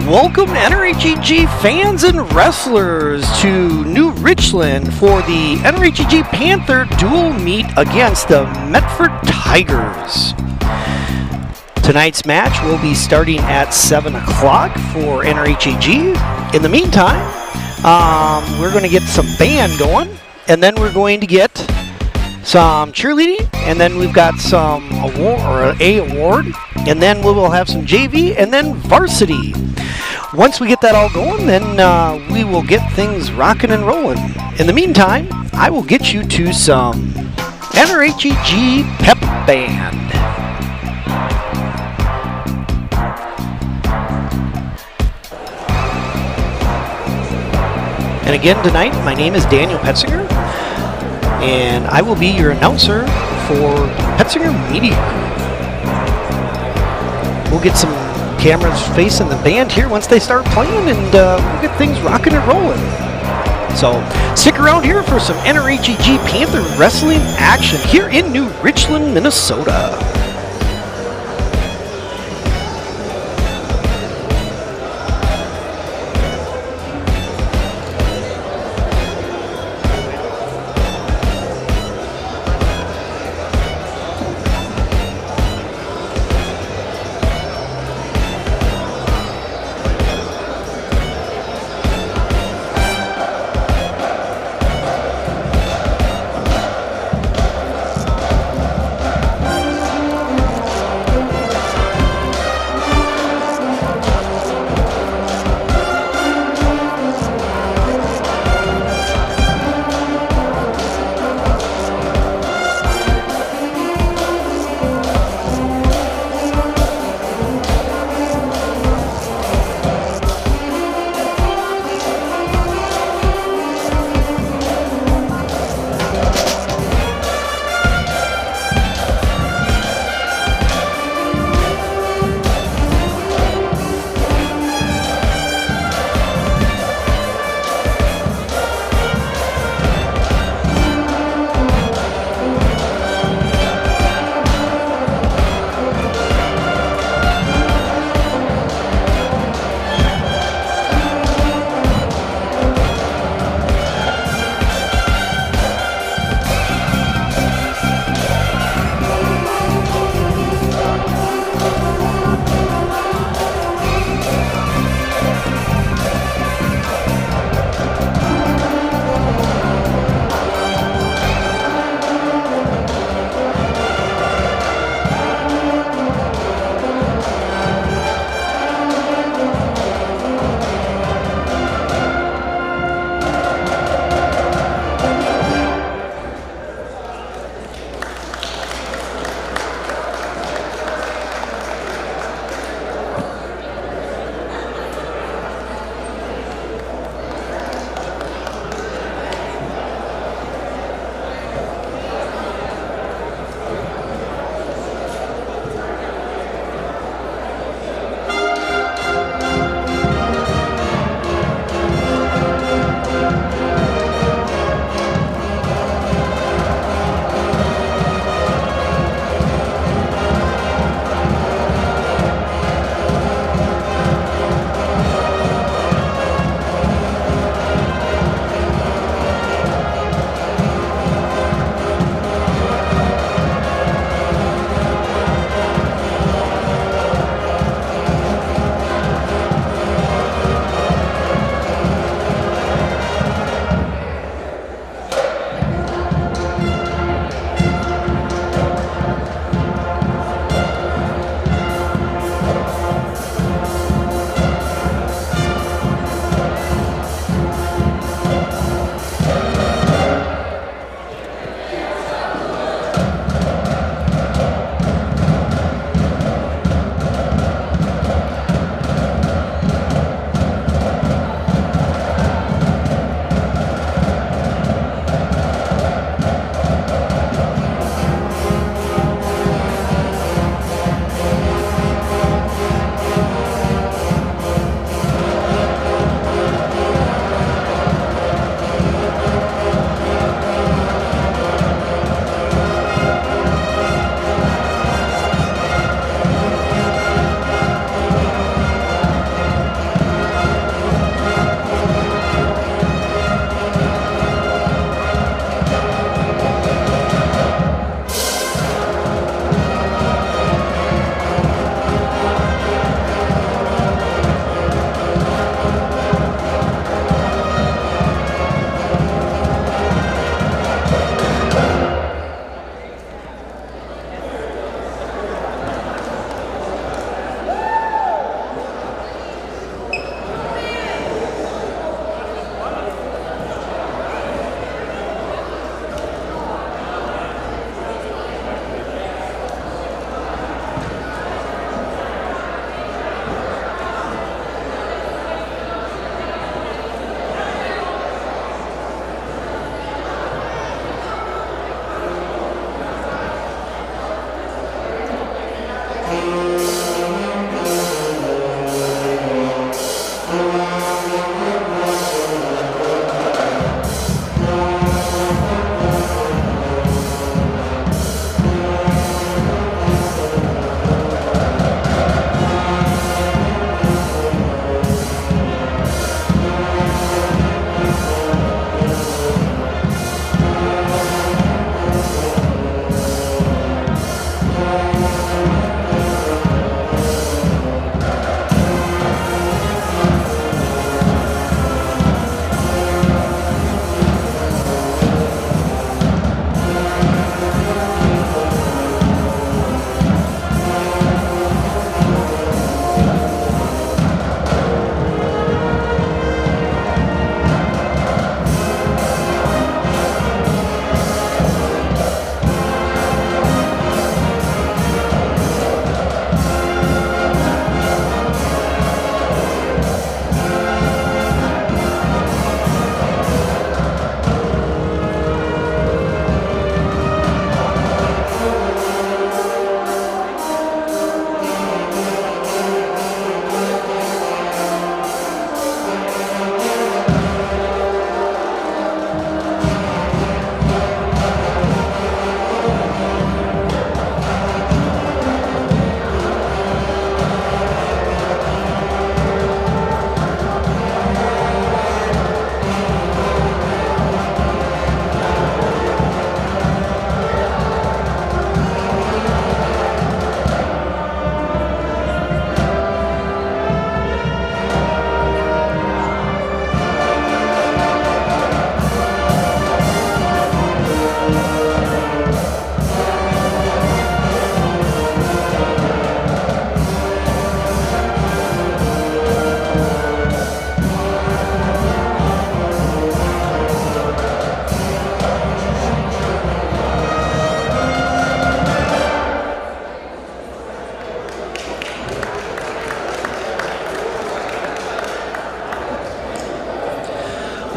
Welcome NRHEG fans and wrestlers to New Richland for the NRHEG Panther dual meet against the Medford Tigers. Tonight's match will be starting at 7 o'clock for NRHEG. In the meantime, we're going to get some band going, and then we're going to get some cheerleading, and then we've got some award, and then we will have some JV, and then varsity. Once we get that all going, then we will get things rocking and rolling. In the meantime, I will get you to some NRHEG Pep Band. And again tonight, my name is Daniel Petzinger, and I will be your announcer for Petzinger Media. We'll get some cameras facing the band here once they start playing, and we'll get things rocking and rolling. So stick around here for some NRHEG Panther wrestling action here in New Richland, Minnesota.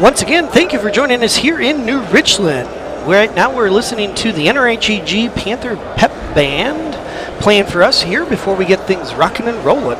Once again, thank you for joining us here in New Richland. Right now we're listening to the NRHEG Panther Pep Band playing for us here before we get things rocking and rolling.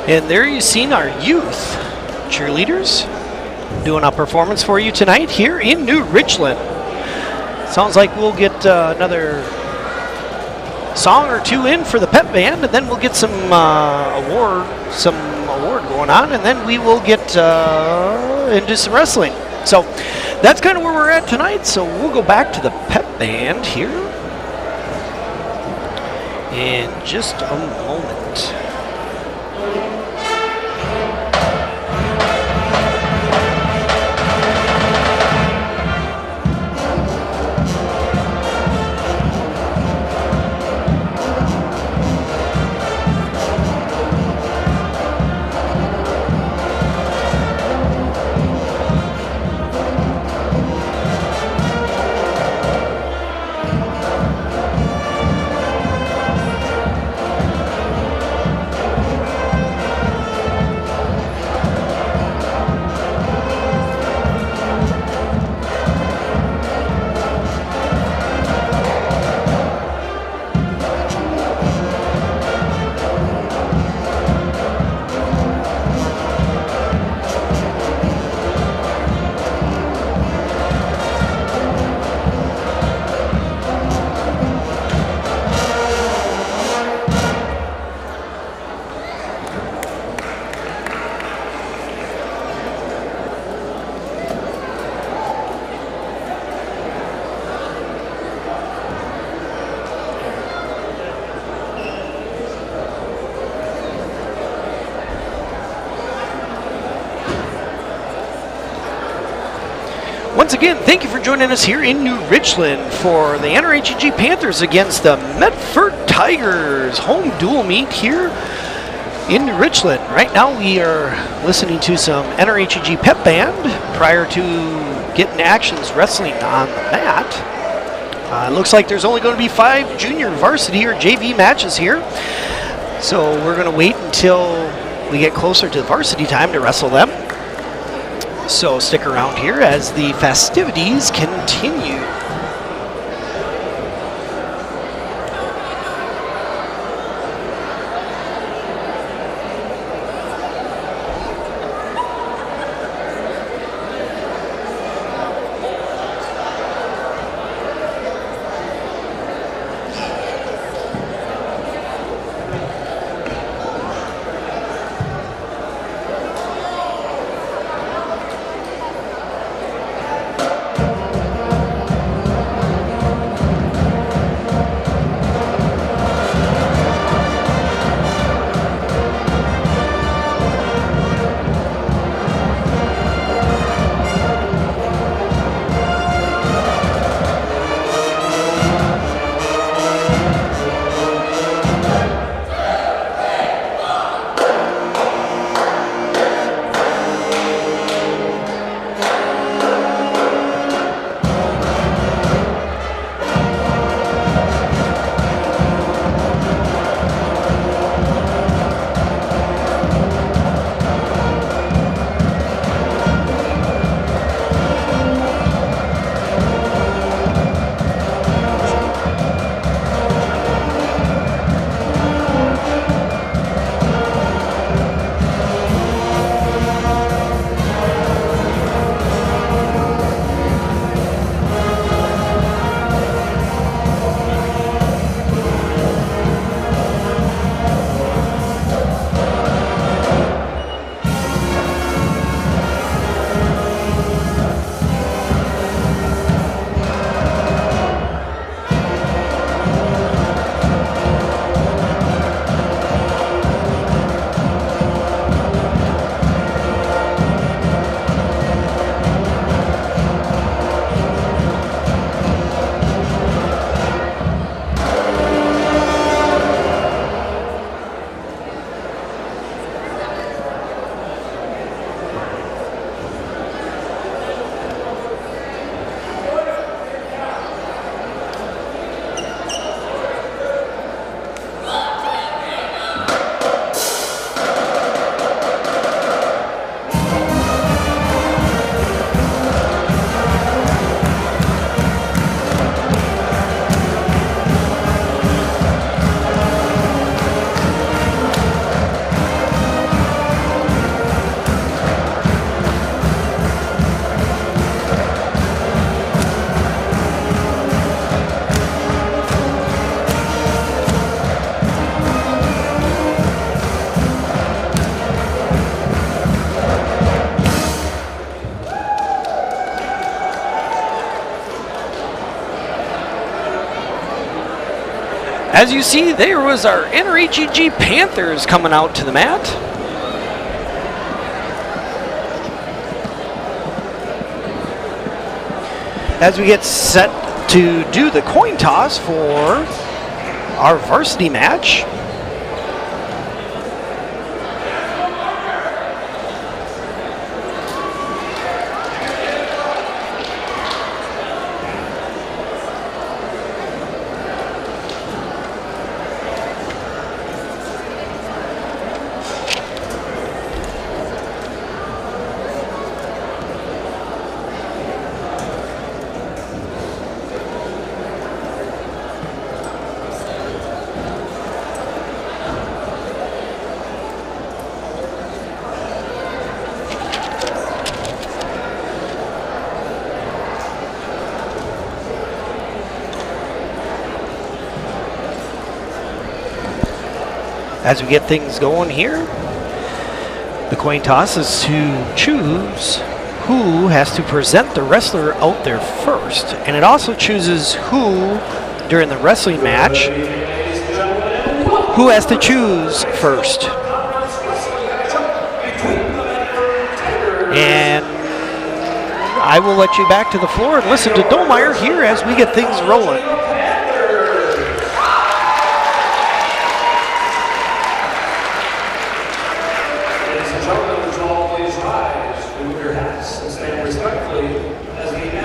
And there you've seen our youth cheerleaders doing a performance for you tonight here in New Richland. Sounds like we'll get another song or two in for the pep band, and then we'll get some award going on, and then we will get into some wrestling. So that's kind of where we're at tonight. So we'll go back to the pep band here in just a moment. Once again, thank you for joining us here in New Richland for the NRHEG Panthers against the Medford Tigers home dual meet here in New Richland. Right now we are listening to some NRHEG Pep Band prior to getting important actions wrestling on the mat. It looks like there's only going to be 5 junior varsity or JV matches here. So we're going to wait until we get closer to the varsity time to wrestle them. So stick around here as the festivities continue. As you see, there was our NRHEG Panthers coming out to the mat. As we get set to do the coin toss for our varsity match. As we get things going here, the coin toss is to choose who has to present the wrestler out there first. And it also chooses who, during the wrestling match, who has to choose first. And I will let you back to the floor and listen to Dolmeyer here as we get things rolling. Ladies and gentlemen, would you all please rise, remove your hats, and stand respectfully as the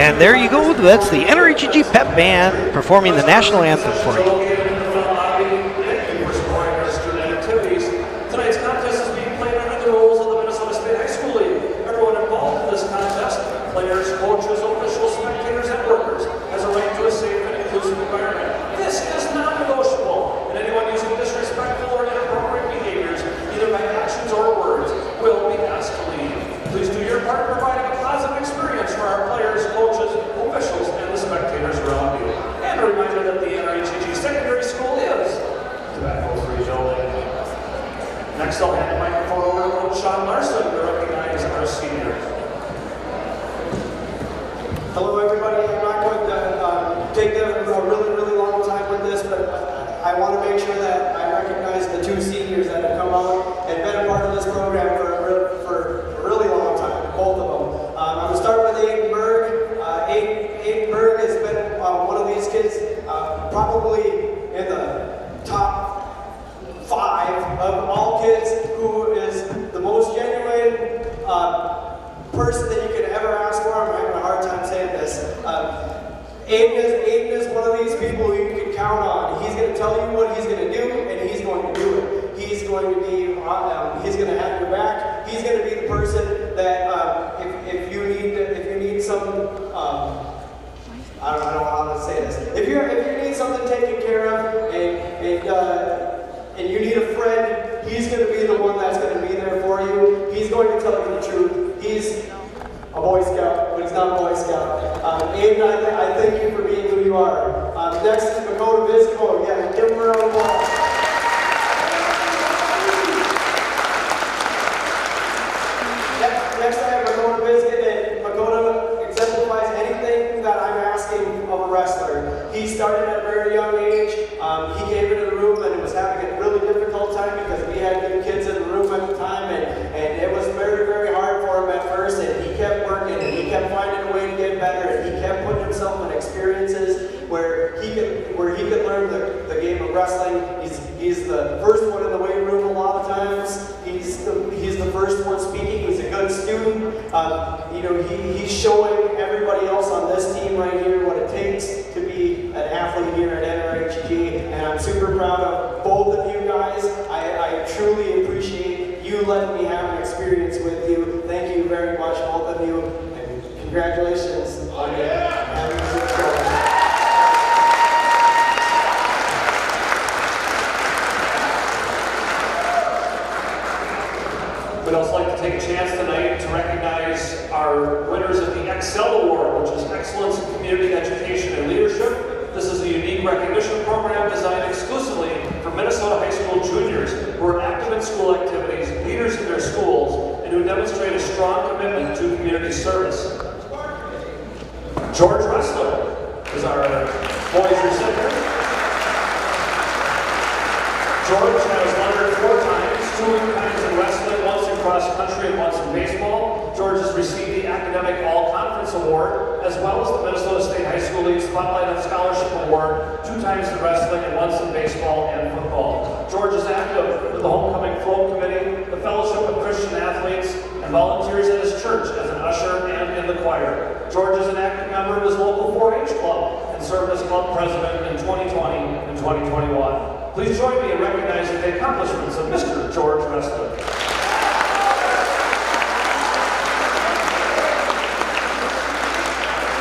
And there you go. That's the NRHEG Pep Band performing the national anthem for you. Tonight's contest is being played under the rules of the Minnesota State High School League. Everyone involved in this contest, players, coaches, officials, spectators, and workers, has a right to a safe and inclusive environment. This is non-negotiable, and anyone using disrespectful or inappropriate behaviors, either by actions or words, will be asked to leave. Please do your part in providing a positive experience for our players, coaches, officials, and the spectators around you. And a reminder that the NRHEG Secondary School is tobacco-free building. Next, I'll hand the microphone over to Coach Larson to recognize our senior. Hello, everybody. I'm not going to take a really long time with this, but I want to make sure that I recognize the two seniors that have come out and been a part of this program for a really long time, both of them. I'm going to start with Aidan Berg. Aidan Berg has been one of these kids, probably in the top 5 of all kids, who is the most genuine person that you could ever ask for. I'm having a hard time saying this. Aiden is one of these people who you can count on. He's going to tell you what he's going to do, and he's going to do it. He's going to be, he's going to have your back. He's going to be the person that if you need some, I don't know how to say this. If you need something taken care of, and you need a friend, he's going to be the one that's going to be there for you. He's going to tell you the truth. He's a Boy Scout, but he's not a Boy Scout. Aiden, I thank you for being who you are. Next is Makota Visco. Yeah, give him a round of applause. Next I have Makota Visco, and Makota exemplifies anything that I'm asking of a wrestler. He started at a very young age. He came into the room and was having a really difficult time because we had new kids in the room at the time, and it was very hard for him at first, and he kept working and he kept finding a way to get better, and he kept putting himself in experiences where he could learn the game of wrestling. He's the first one in the weight room a lot of times. He's the first one speaking. He's a good student. He's showing everybody else on this team right here what it takes to be an athlete here at NRHEG, and I'm super proud of both of you guys. I truly appreciate you letting me have an experience with you. Thank you very much, both of you, and congratulations on having this show. We'd also like to take a chance tonight to recognize our winners of the Excel Award, which is Excellence in Community Education and Leadership. This is a unique recognition program designed exclusively for Minnesota high school juniors who are active in school activities, leaders in their schools, and who demonstrate a strong commitment to community service. George Wrestler is our boys recipient. George has won 4 times, 2 times in wrestling, once in cross country, and once in baseball. George has received the Academic All-Conference Award, as well as the Minnesota State High School League Spotlight on Scholarship Award, 2 times in wrestling and once in baseball and football. George is active with the Homecoming Float Committee, the Fellowship of Christian Athletes, and volunteers at his church as an usher and in the choir. George is an active member of his local 4-H club and served as club president in 2020 and 2021. Please join me in recognizing the accomplishments of Mr. George Wrestler.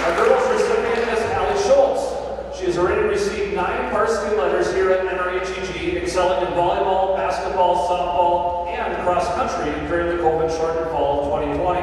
Our girls recipient is Allie Schultz. She has already received 9 varsity letters here at NRHEG, excelling in volleyball, basketball, softball, and cross country during the COVID-shortened fall of 2020.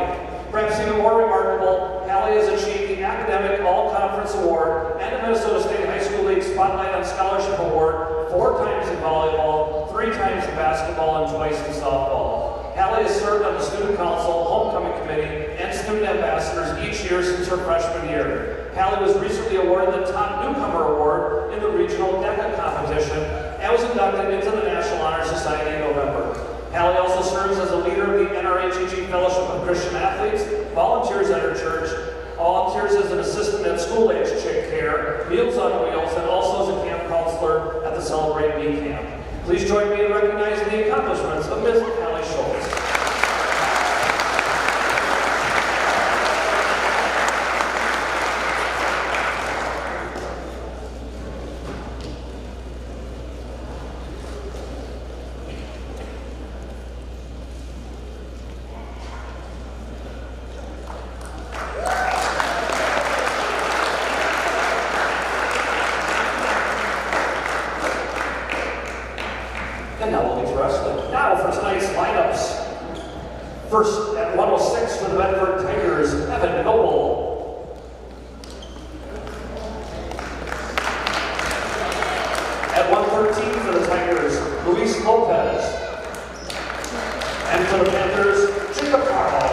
Perhaps even more remarkable, Hallie has achieved the Academic All-Conference Award and the Minnesota State High School League Spotlight on Scholarship Award 4 times in volleyball, 3 times in basketball, and twice in softball. Hallie has served on the Student Council, Homecoming Committee, and Student Ambassadors each year since her freshman year. Hallie was recently awarded the Top Newcomer Award in the Regional DECA competition and was inducted into the National Honor Society in November. Hallie also serves as a leader of the NRHEG Fellowship of Christian Athletes, volunteers at her church, volunteers as an assistant at school-age chick care, Meals on Wheels, and also as a camp counselor at the Celebrate Me camp. Please join me in recognizing the accomplishments of Ms. Hallie Schultz. first at 106 for the Medford Tigers, Evan Noble. At 113 for the Tigers, Luis Lopez. And for the Panthers, Jacob Karl.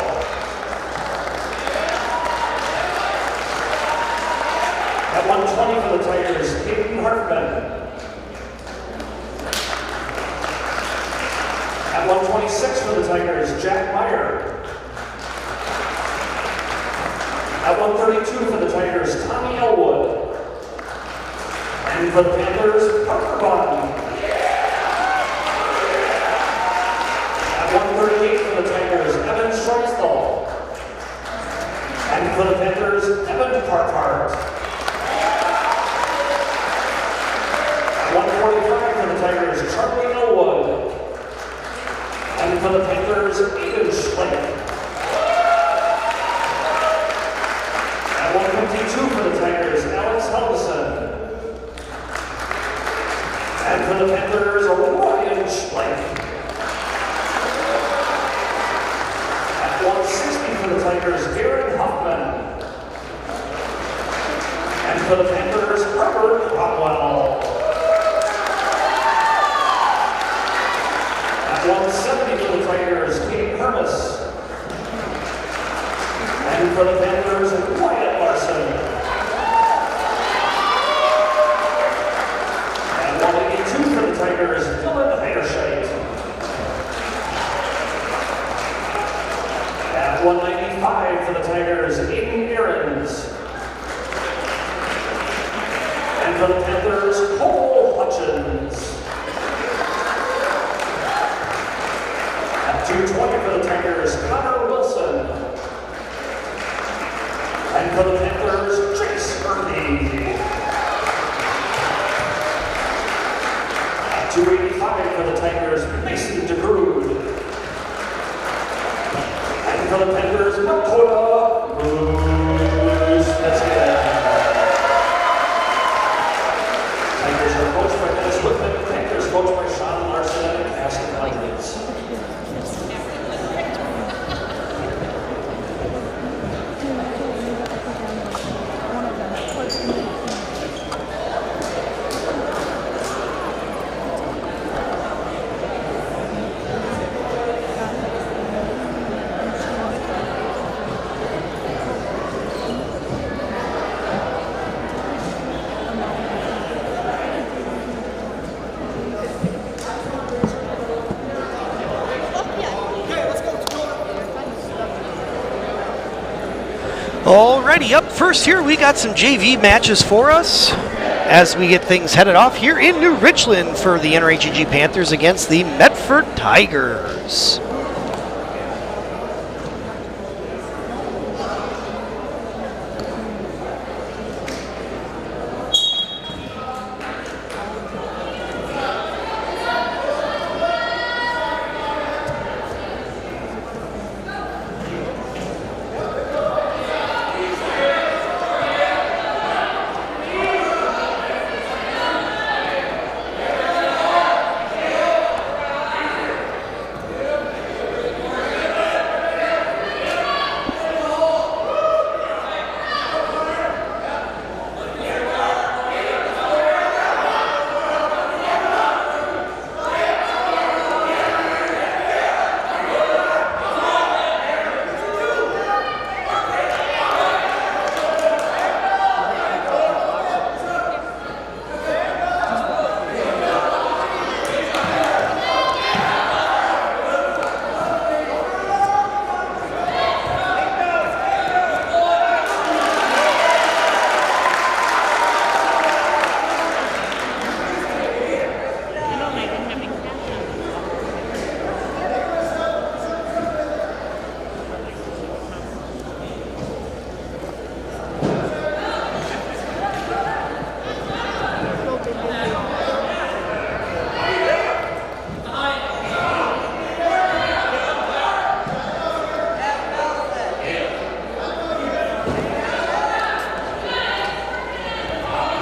At 120 for the Tigers, Aidan Hoffman. At 126 for the Tigers, Jack Meyer. At 132 for the Tigers, Tommy Elwood. And for the Panthers, Parpart. At 138 for the Tigers, Evan Schweisthal. And for the Panthers, Evan Parpart. At 145 for the Tigers, Charley Elwood. And for the Panthers, Aden Schlaak. At 152 for the Tigers, Helgeson. And for the Panthers, Wyatt Schlaak. At 160 for the Tigers, Garron Hoffman. And for the Panthers, Cromwell. At 170 for the Tigers, Hermes. And for the Panthers, Wyatt Larson. At 182 for the Tigers, Heiderscheidt. At 195 for the Tigers, Aden. And for the Panthers, Hutchens. At 220 for the Tigers, Conor. And for the Panthers, Hermes. At 285 for the Tigers, Degrood. And for the Panthers, Makota. Tigers are coached by Dennis Whitman. Panthers coached by Sean Larson and Cassie Helgeson. Alrighty, up first here we got some JV matches for us as we get things headed off here in New Richland for the NRHEG Panthers against the Medford Tigers.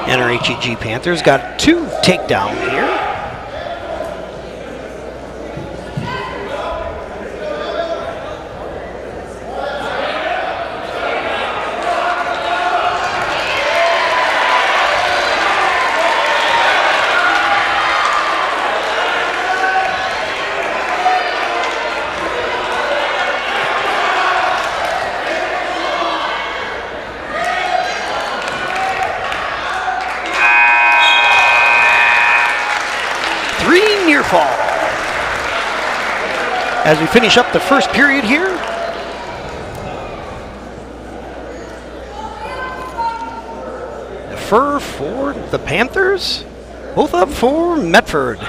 NRHEG Panthers got 2 takedown here. as we finish up the first period here. The fur for the Panthers, both up for Medford.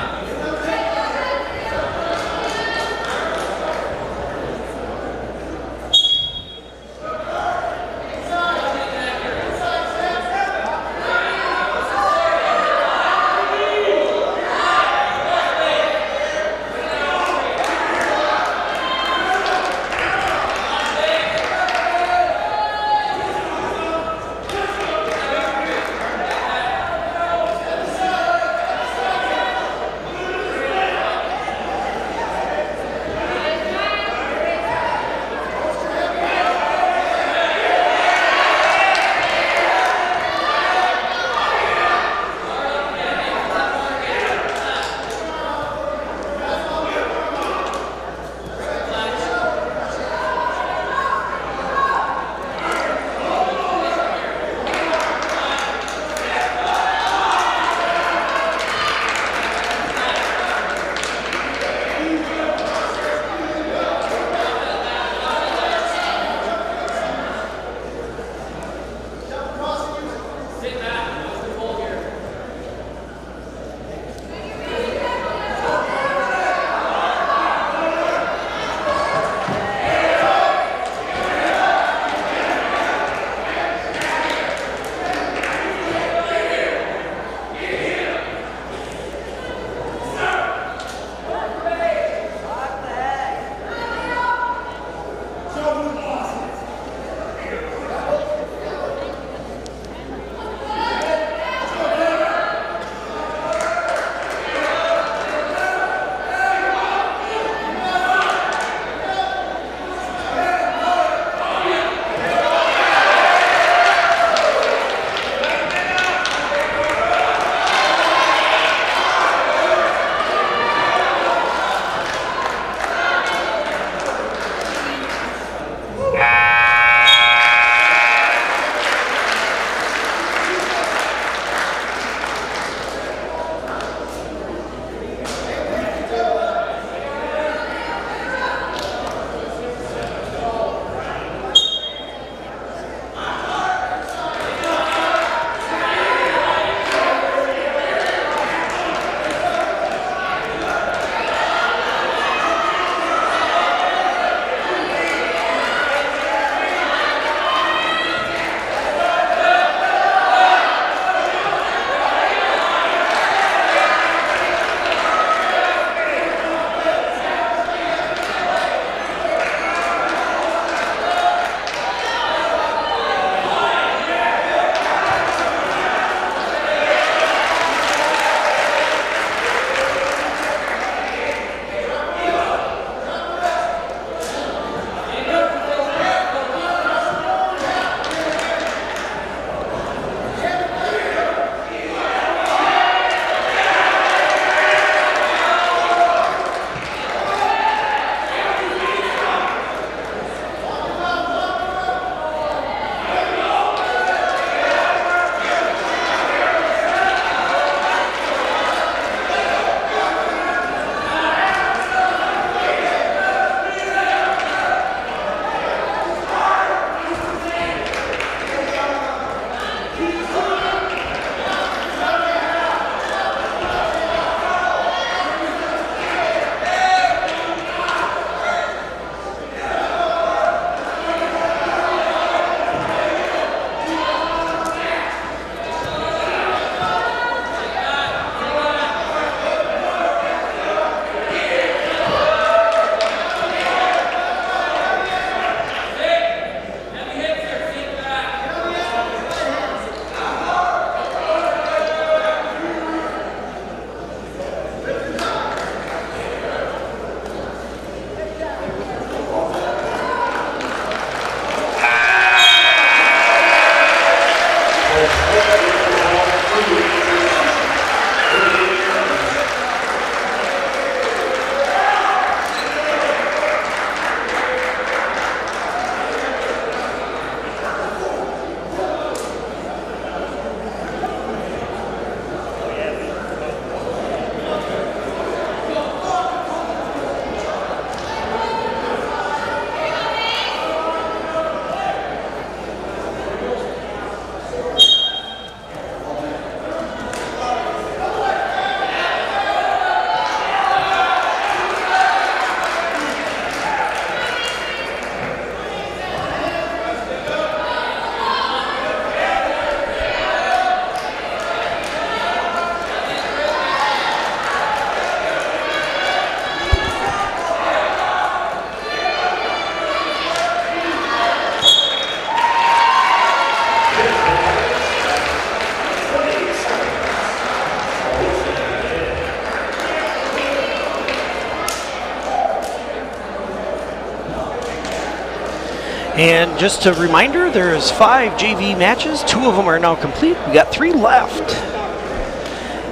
And just a reminder, there's 5 JV matches. 2 of them are now complete. We got 3 left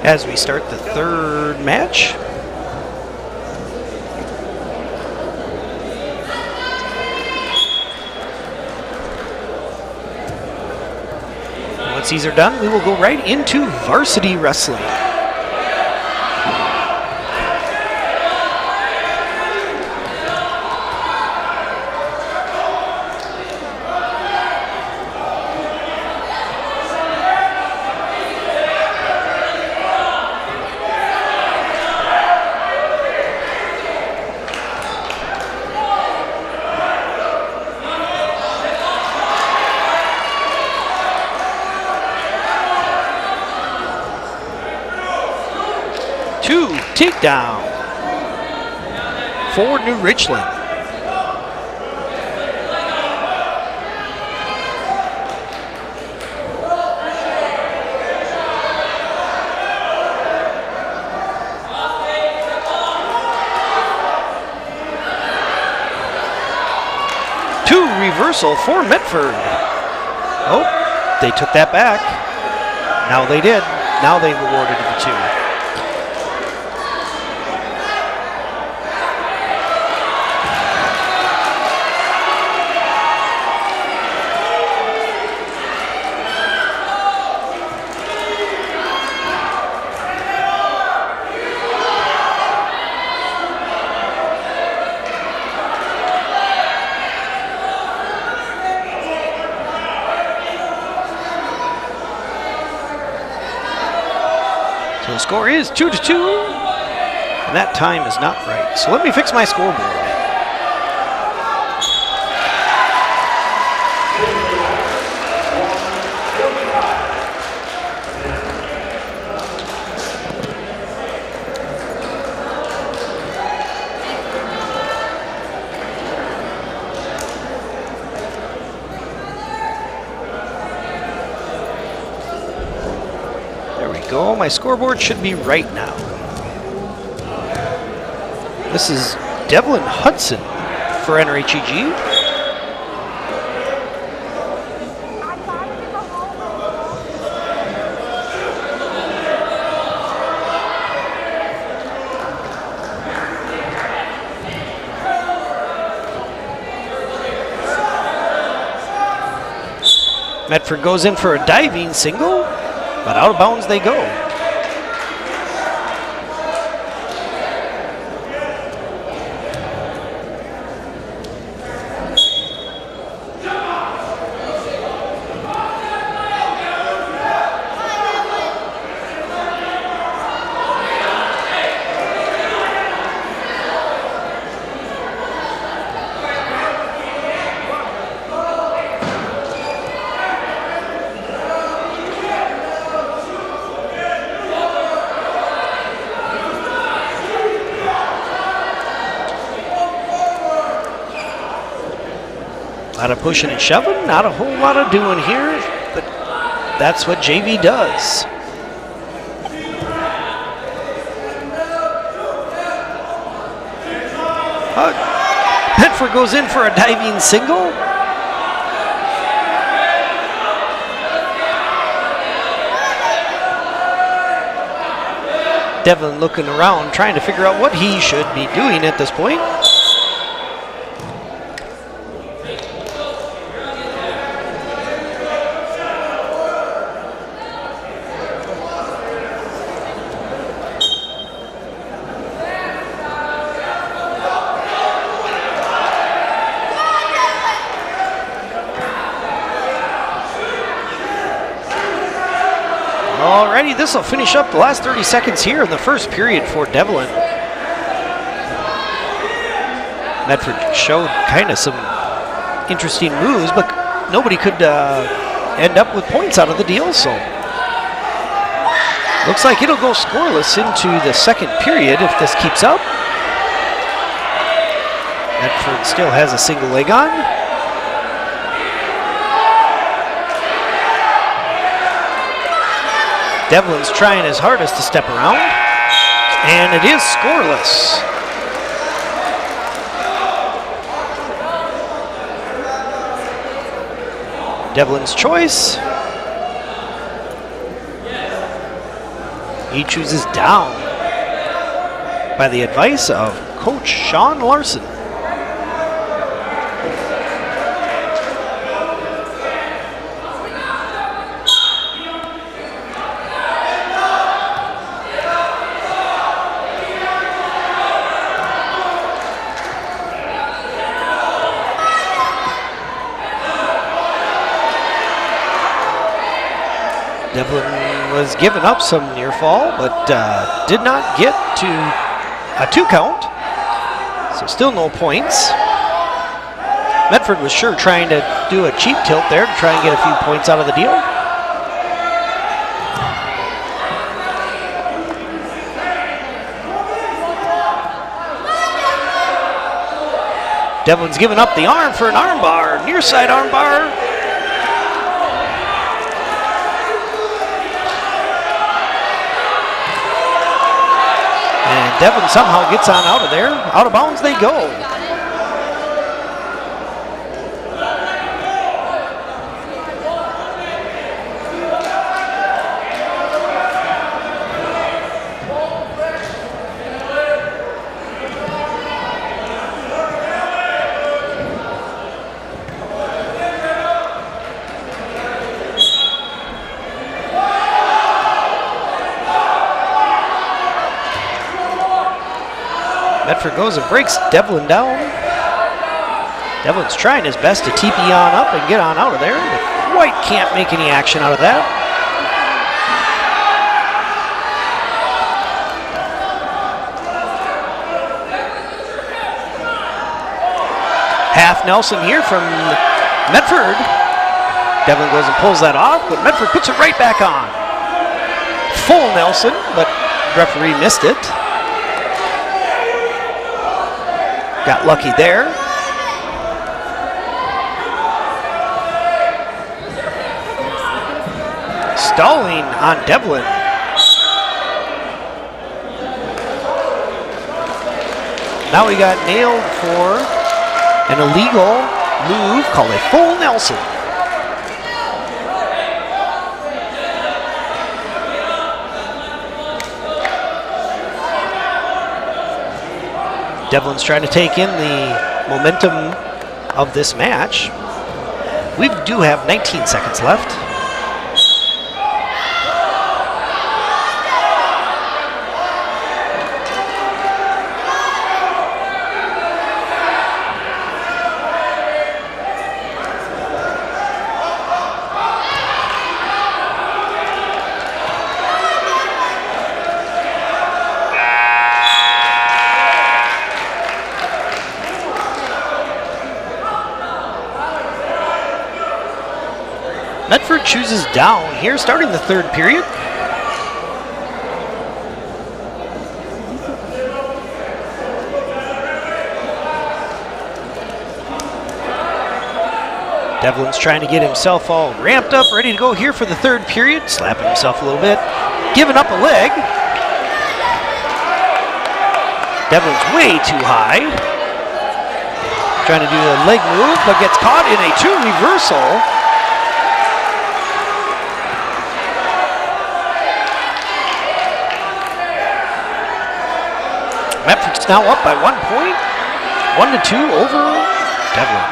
as we start the 3rd match. Once these are done, we will go right into varsity wrestling. Takedown for New Richland. Two reversal for Medford. Oh, they took that back. Now they did. Now they've awarded the 2. The score is 2-2, and that time is not right. So let me fix my scoreboard. Go. My scoreboard should be right now. This is Devlin Hudson for NRHEG. Medford goes in for a diving single, but out of bounds they go. A lot of pushing and shoving, not a whole lot of doing here, but that's what JV does. Medford goes in for a diving single. Deven looking around, trying to figure out what he should be doing at this point. Alrighty, this will finish up the last 30 seconds here in the first period for Devlin. Medford showed kind of some interesting moves, but nobody could end up with points out of the deal, so looks like it'll go scoreless into the second period if this keeps up. Medford still has a single leg on. Devlin's trying his hardest to step around, and it is scoreless. Devlin's choice. He chooses down by the advice of Coach Sean Larson. Devlin was giving up some near fall, but did not get to a 2 count. So still no points. Medford was sure trying to do a cheap tilt there to try and get a few points out of the deal. Devlin's giving up the arm for an arm bar, near side arm bar. And Deven somehow gets on out of there. Out of bounds they go. Medford goes and breaks Devlin down. Devlin's trying his best to TP on up and get on out of there, but White can't make any action out of that. Half Nelson here from Medford. Devlin goes and pulls that off, but Medford puts it right back on. Full Nelson, but referee missed it. Got lucky there. Stalling on Devlin. Now he got nailed for an illegal move called a full Nelson. Devlin's trying to take in the momentum of this match. We do have 19 seconds left. Medford chooses down here, starting the third period. Devlin's trying to get himself all ramped up, ready to go here for the third period. Slapping himself a little bit, giving up a leg. Devlin's way too high. Trying to do a leg move, but gets caught in a 2 reversal. Medford's now up by 1 point, 1-2 over Devlin.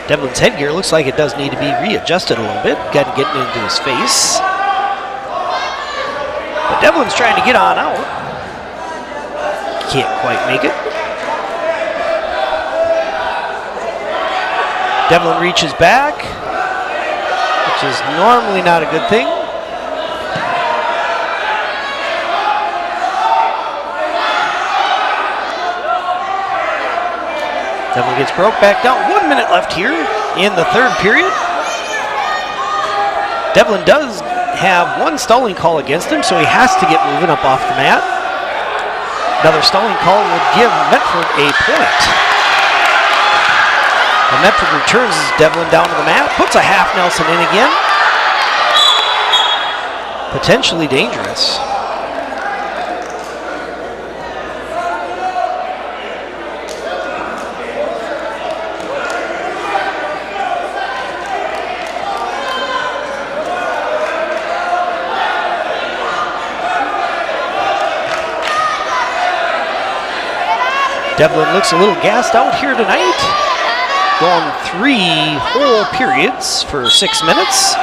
Devlin's headgear looks like it does need to be readjusted a little bit. Got to get into his face. But Devlin's trying to get on out. Can't quite make it. Devlin reaches back, which is normally not a good thing. Devlin gets broke back down. 1 minute left here in the third period. Devlin does have 1 stalling call against him, so he has to get moving up off the mat. Another stalling call would give Medford a point. And Medford returns Devlin down to the mat, puts a half Nelson in again. Potentially dangerous. Deven looks a little gassed out here tonight. Going 3 whole periods for 6 minutes.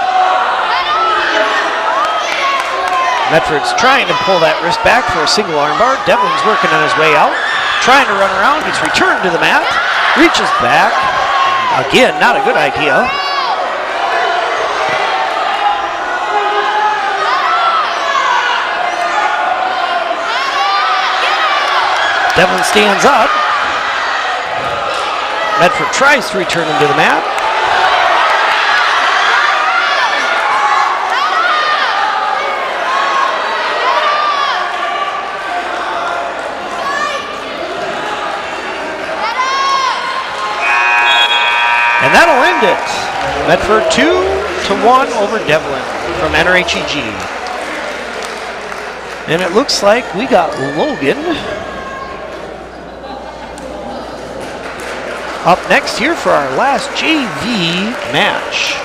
Medford's trying to pull that wrist back for a single armbar. Deven's working on his way out. Trying to run around, gets returned to the mat. Reaches back. Again, not a good idea. Deven stands up. Medford tries to return him to the mat. And that'll end it. Medford 2-1 over Deven from NRHEG. And it looks like we got Logan up next here for our last JV match.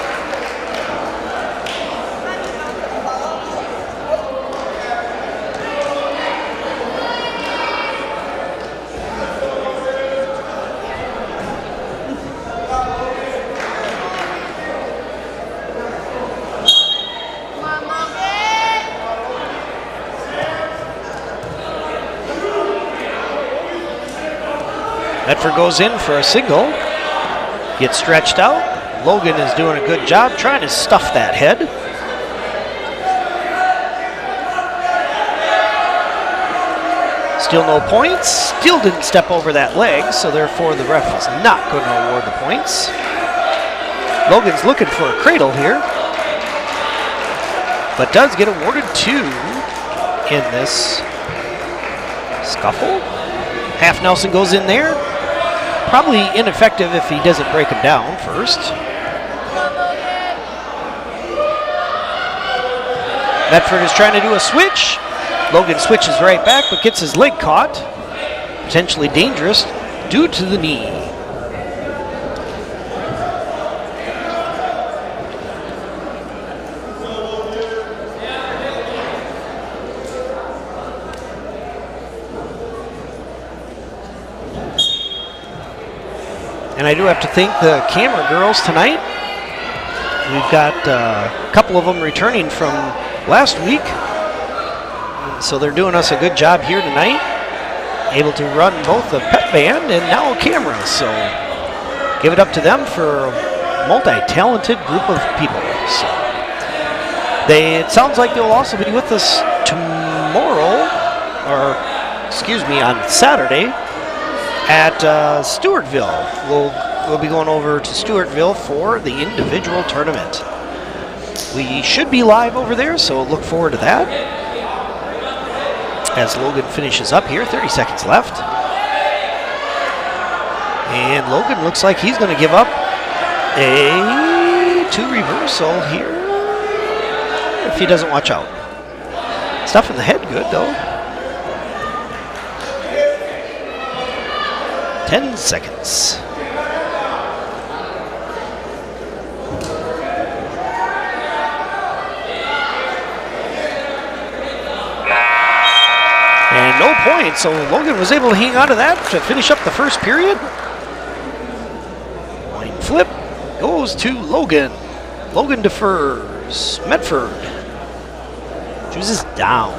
Medford goes in for a single, gets stretched out. Logan is doing a good job trying to stuff that head. Still no points, still didn't step over that leg, so therefore the ref is not going to award the points. Logan's looking for a cradle here, but does get awarded 2 in this scuffle. Half Nelson goes in there. Probably ineffective if he doesn't break him down first. Medford is trying to do a switch. Logan switches right back, but gets his leg caught. Potentially dangerous due to the knee. And I do have to thank the camera girls tonight. We've got a couple of them returning from last week. So they're doing us a good job here tonight. Able to run both the Pep Band and now a camera. So give it up to them for a multi-talented group of people. So it sounds like they'll also be with us tomorrow, or excuse me, on Saturday. At Stewartville. We'll be going over to Stewartville for the individual tournament. We should be live over there, so look forward to that. As Logan finishes up here, 30 seconds left. And Logan looks like he's going to give up a 2 reversal here if he doesn't watch out. Stuff in the head good though. 10 seconds. And no points, so Logan was able to hang on to that to finish up the first period. Line flip goes to Logan. Logan defers. Medford chooses down.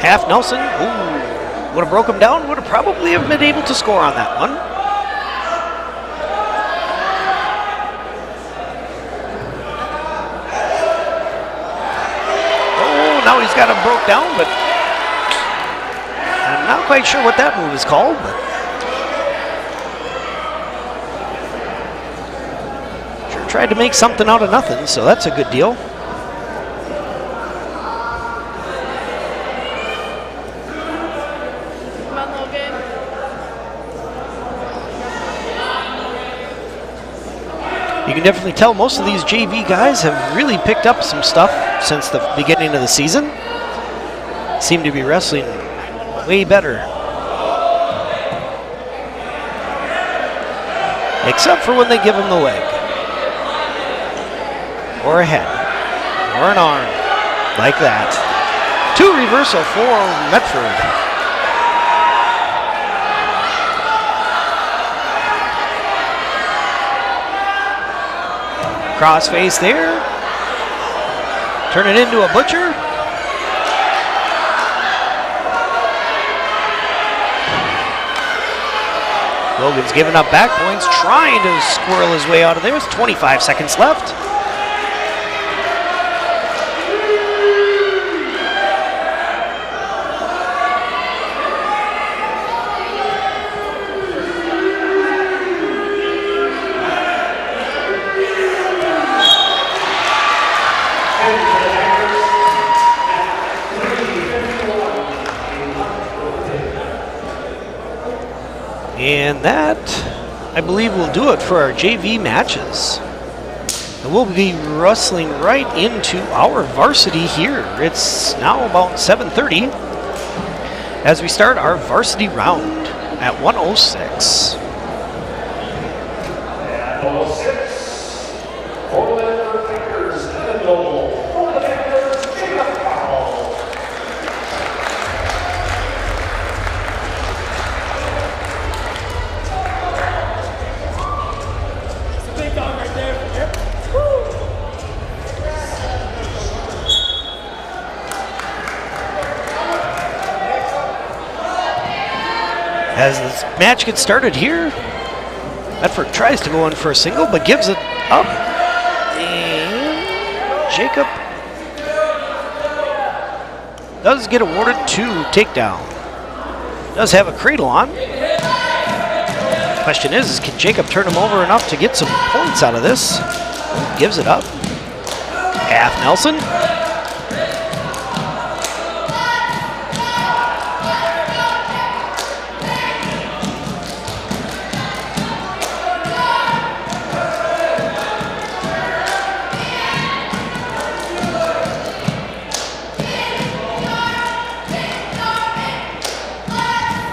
Half Nelson, ooh, would have broke him down, would have probably have been able to score on that one. Oh, now he's got him broke down, but I'm not quite sure what that move is called, but sure tried to make something out of nothing, so that's a good deal. You can definitely tell most of these JV guys have really picked up some stuff since the beginning of the season. Seem to be wrestling way better. Except for when they give them the leg. Or a head. Or an arm. Like that. 2 reversal for Medford. Crossface there. Turn it into a butcher. Logan's giving up back points, trying to squirrel his way out of there with 25 seconds left. And that, I believe, will do it for our JV matches. And we'll be wrestling right into our varsity here. It's now about 7:30 as we start our varsity round at 106. At 106, Portland Fingers, Deven Noble. Portland Fingers, Karl. As this match gets started here, Medford tries to go in for a single, but gives it up. And Jacob does get awarded 2 takedown. Does have a cradle on. Question is, can Jacob turn him over enough to get some points out of this? Gives it up. Half Nelson.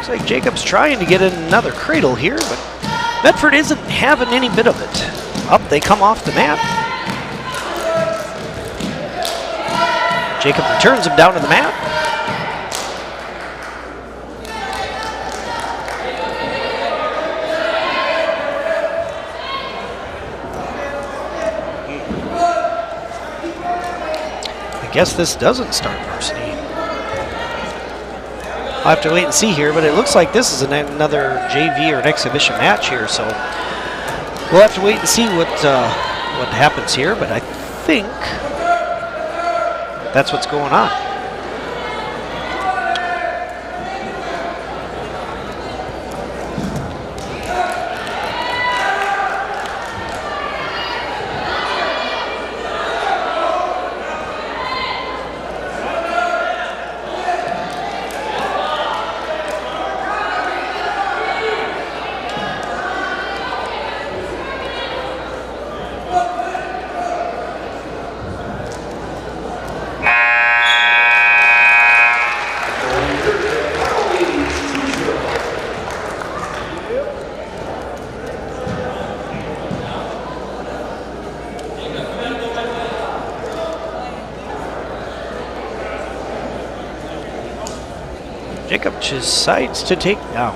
Looks like Jacob's trying to get another cradle here, but Medford isn't having any bit of it. Up they come off the mat. Jacob returns him down to the mat. I guess this doesn't start varsity. I'll have to wait and see here, but it looks like this is another JV or an exhibition match here, so we'll have to wait and see what happens here, but I think that's what's going on. Jacob decides to take down.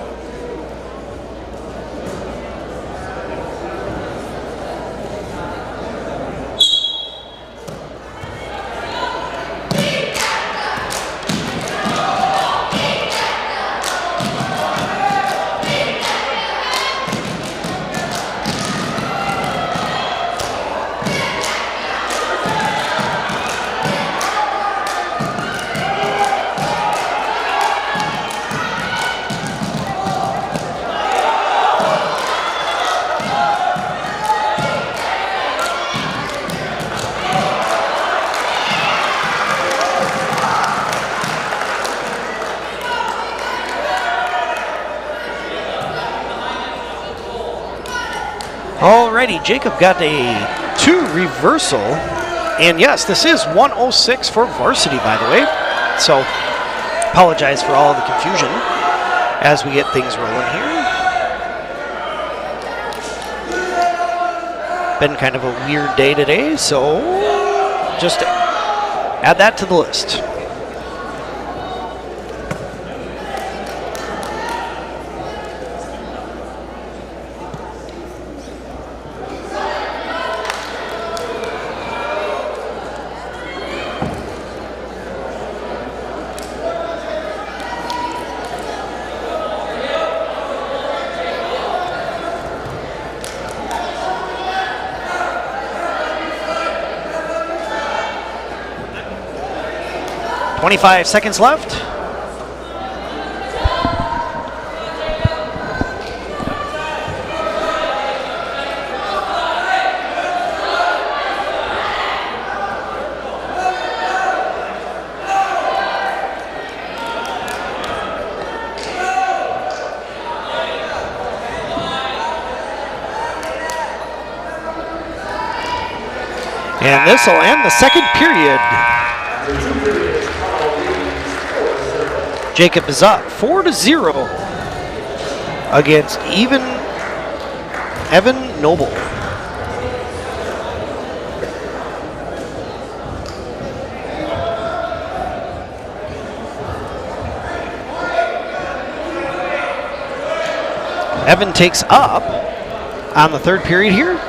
Alrighty, Jacob got a 2 reversal. And yes, this is 106 for varsity, by the way. So, apologize for all the confusion as we get things rolling here. Been kind of a weird day today, so just add that to the list. .25 seconds left. And this will end the second period. Jacob is up 4-0 against Evan Noble. Evan takes up on the third period here.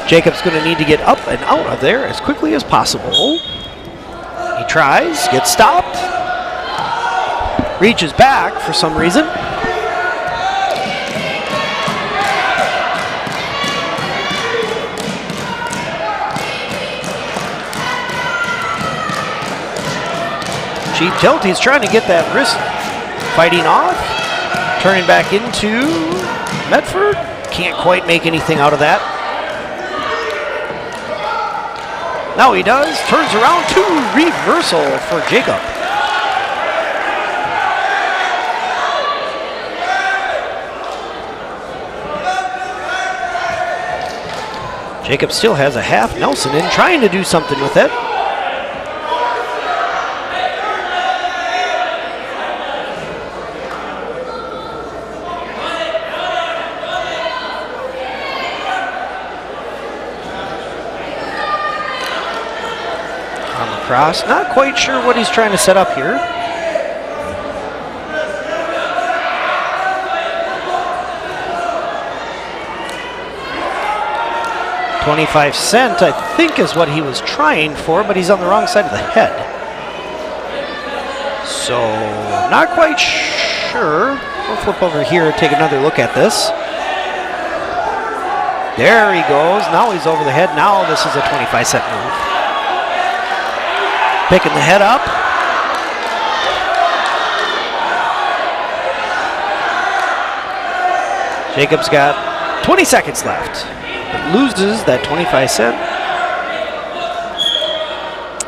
Jacob's going to need to get up and out of there as quickly as possible. He tries, gets stopped. Reaches back for some reason. Cheap tilt. He's trying to get that wrist fighting off. Turning back into Medford. Can't quite make anything out of that. Now he does. Turns around to reversal for Jacob. Jacob still has a half Nelson in, trying to do something with it. On the cross, not quite sure what he's trying to set up here. $0.25, I think, is what he was trying for, but he's on the wrong side of the head. So, not quite sure. We'll flip over here and take another look at this. There he goes. Now he's over the head. Now this is a 25-cent move. Picking the head up. Jacob's got 20 seconds left. It loses that 25 cent.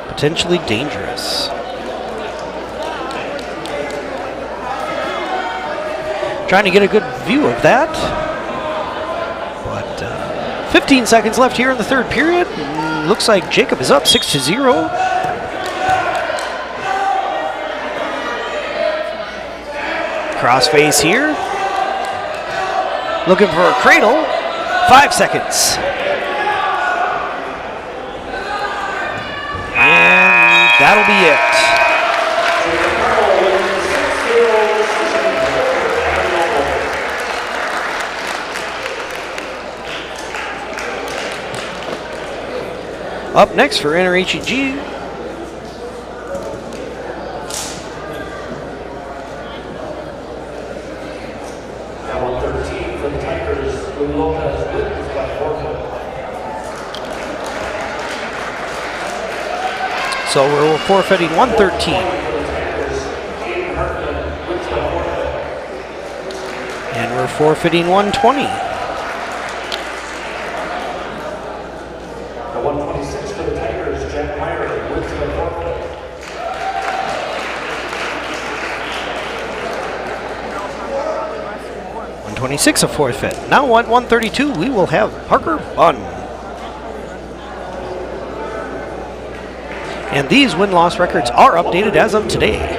Potentially dangerous. Trying to get a good view of that. But 15 seconds left here in the third period. Looks like Jacob is up 6-0. Crossface here. Looking for a cradle. 5 seconds. And that'll be it. Up next for NRHEG. So we're forfeiting 113. And we're forfeiting 120. The 126 for the Tigers, Jack Meyer with the forfeit. 126 a forfeit. Now at 132 we will have Parker Bunn. And these win-loss records are updated as of today.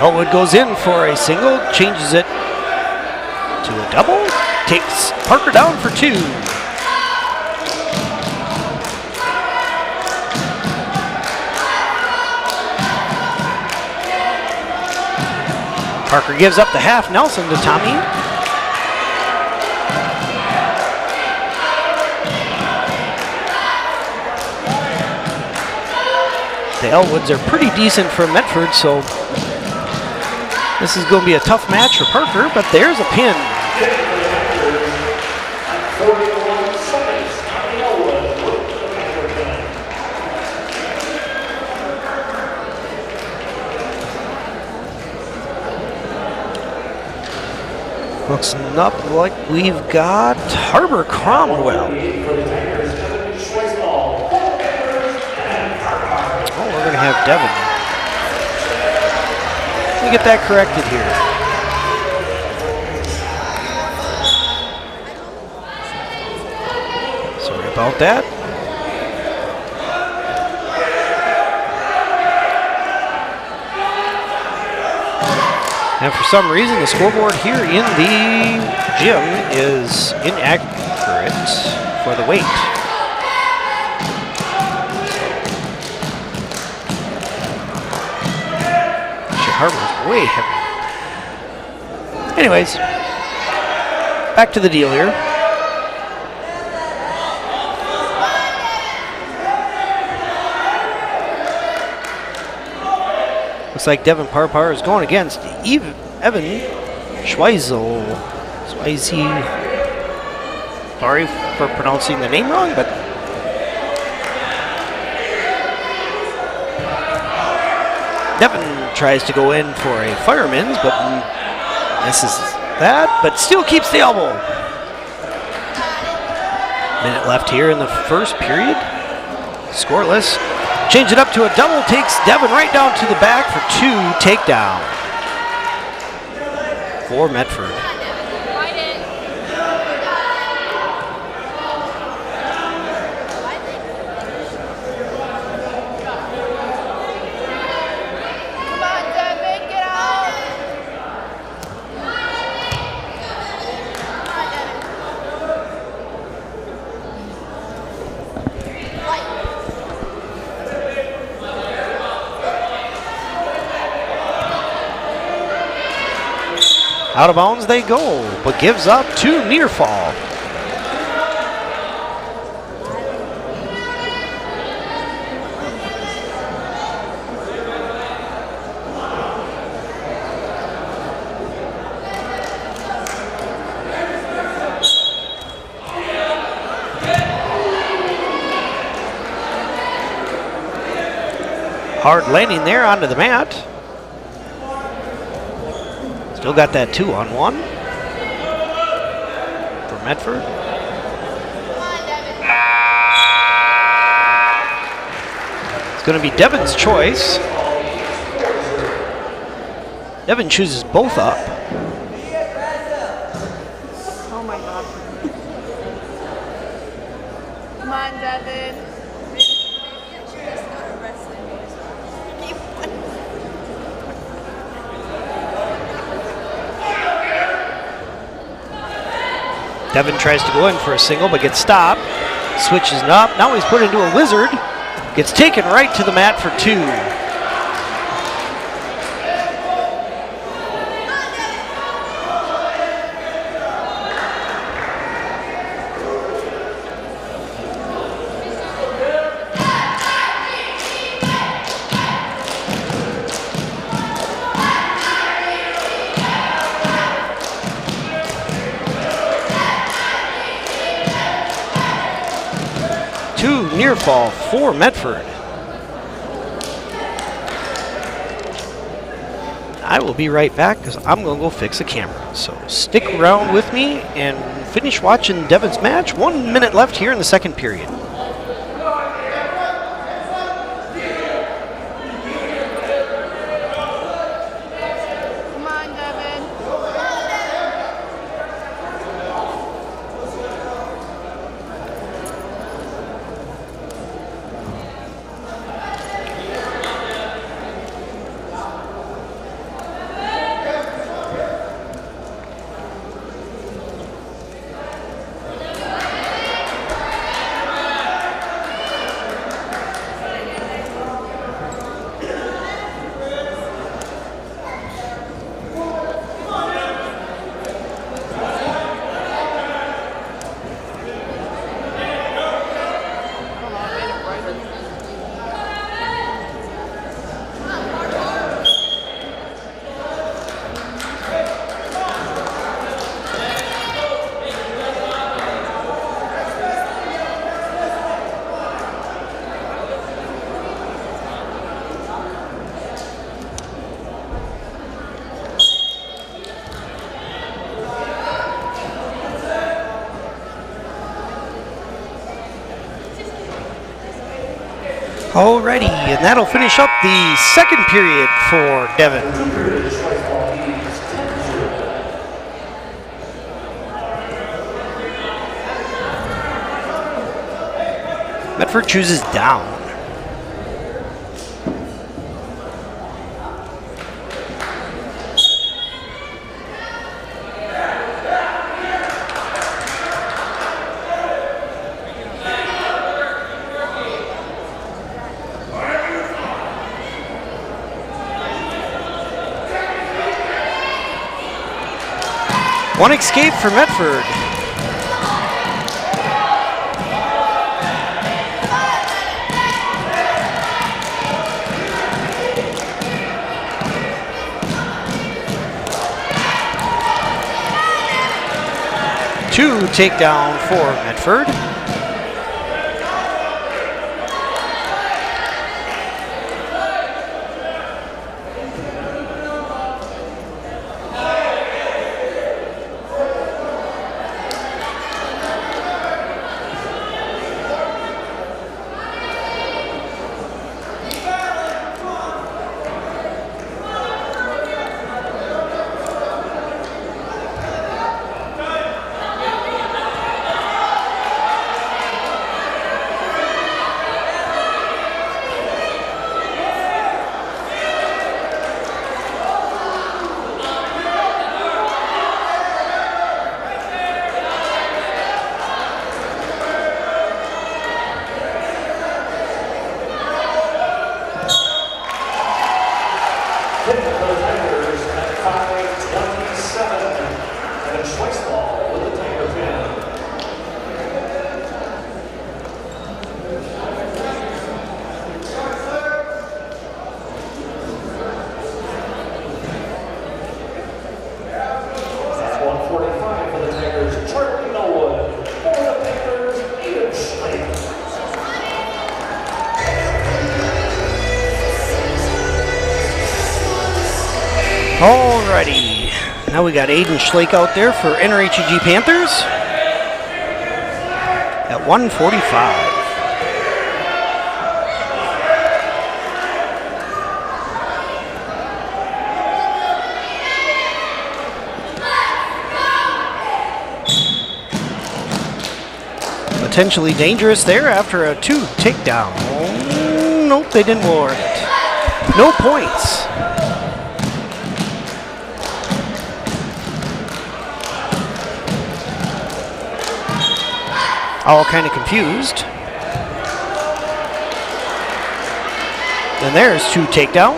Elwood goes in for a single, changes it to a double, takes Parker down for 2. Parker gives up the half Nelson to Tommy. The Elwoods are pretty decent for Medford, so this is going to be a tough match for Parker, but there's a pin. Looks not like we've got Harbor Cromwell. Oh, we're going to have Deven. Let me get that corrected here. Sorry about that. And for some reason, the scoreboard here in the gym is inaccurate for the weight. Harbor's way heavy. Anyways, back to the deal here. Looks like Deven Parpart is going against Evan Schweisthal. Sorry for pronouncing the name wrong, but Deven tries to go in for a fireman's, but misses that, but still keeps the elbow. Minute left here in the first period. Scoreless. Change it up to a double, takes Deven right down to the back for 2 takedown for Medford. Out of bounds they go, but gives up 2 near fall. Hard landing there onto the mat. Still got that 2-on-1 for Medford. It's going to be Deven's choice. Deven chooses both up. Oh my God. Come on, Deven. Deven tries to go in for a single, but gets stopped. Switches it up. Now he's put into a wizard. Gets taken right to the mat for 2. Near fall for Medford. I will be right back because I'm going to go fix a camera. So stick around with me and finish watching Deven's match. 1 minute left here in the second period. Come on, Deven. Alrighty, and that'll finish up the second period for Deven. Medford chooses down. One escape for Medford. Two takedown for Medford. Schweisthal with a tiger pin. That's 145 for the Tigers. Charley Elwood. For the Panthers, Aidan Schweisthal. Alrighty. Now we got Aidan Schlaak out there for NRHEG Panthers at 145. Potentially dangerous there after a 2 takedown. Oh, nope, they didn't award it. No points. All kind of confused. Then there's 2 takedown.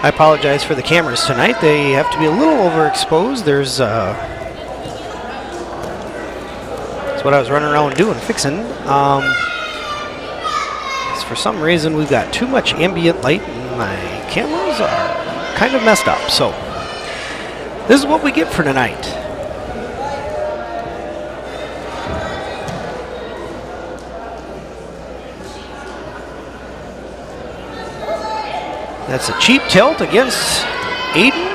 I apologize for the cameras tonight. They have to be a little overexposed. There's that's what I was running around doing, fixing. For some reason we've got too much ambient light and my cameras are kind of messed up. So this is what we get for tonight. That's a cheap tilt against Aden.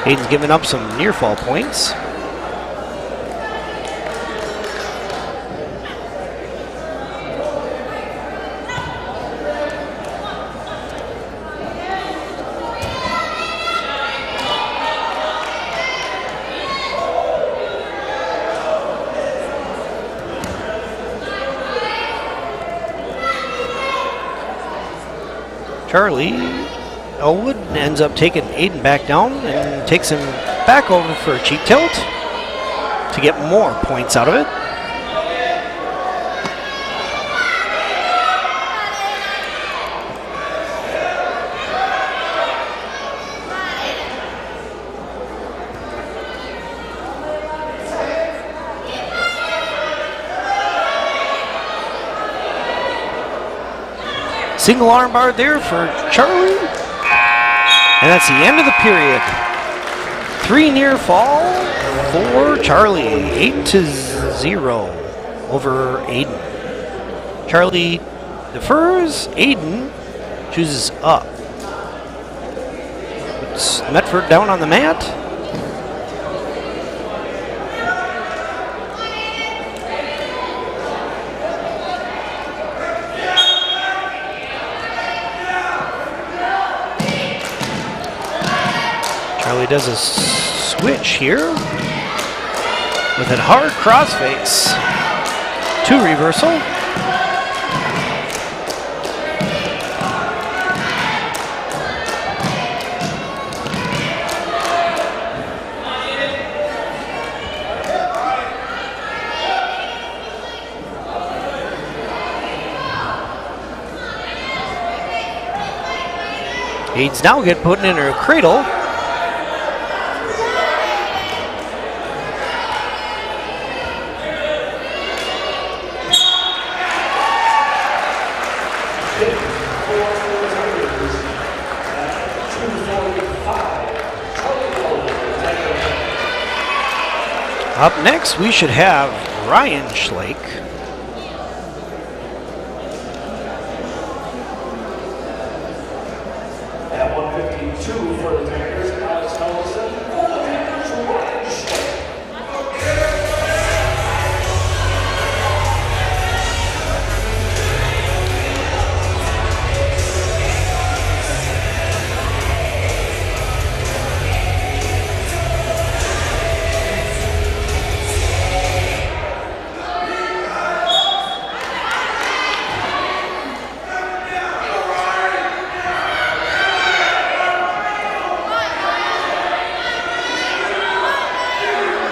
Aden's giving up some near fall points. Charley, Elwood ends up taking Aden back down and takes him back over for a cheap tilt to get more points out of it. Single armbar there for Charley. And that's the end of the period. 3 near fall for Charley. 8-0 over Aden. Charley defers. Aden chooses up. Puts Medford down on the mat. Charley does a switch here with a hard crossface to reversal. Aden's now get put in her cradle. Up next, we should have Ryan Schlaak. At 152 for the Tigers, Helgeson. For the Tigers, Ryan Schlaak.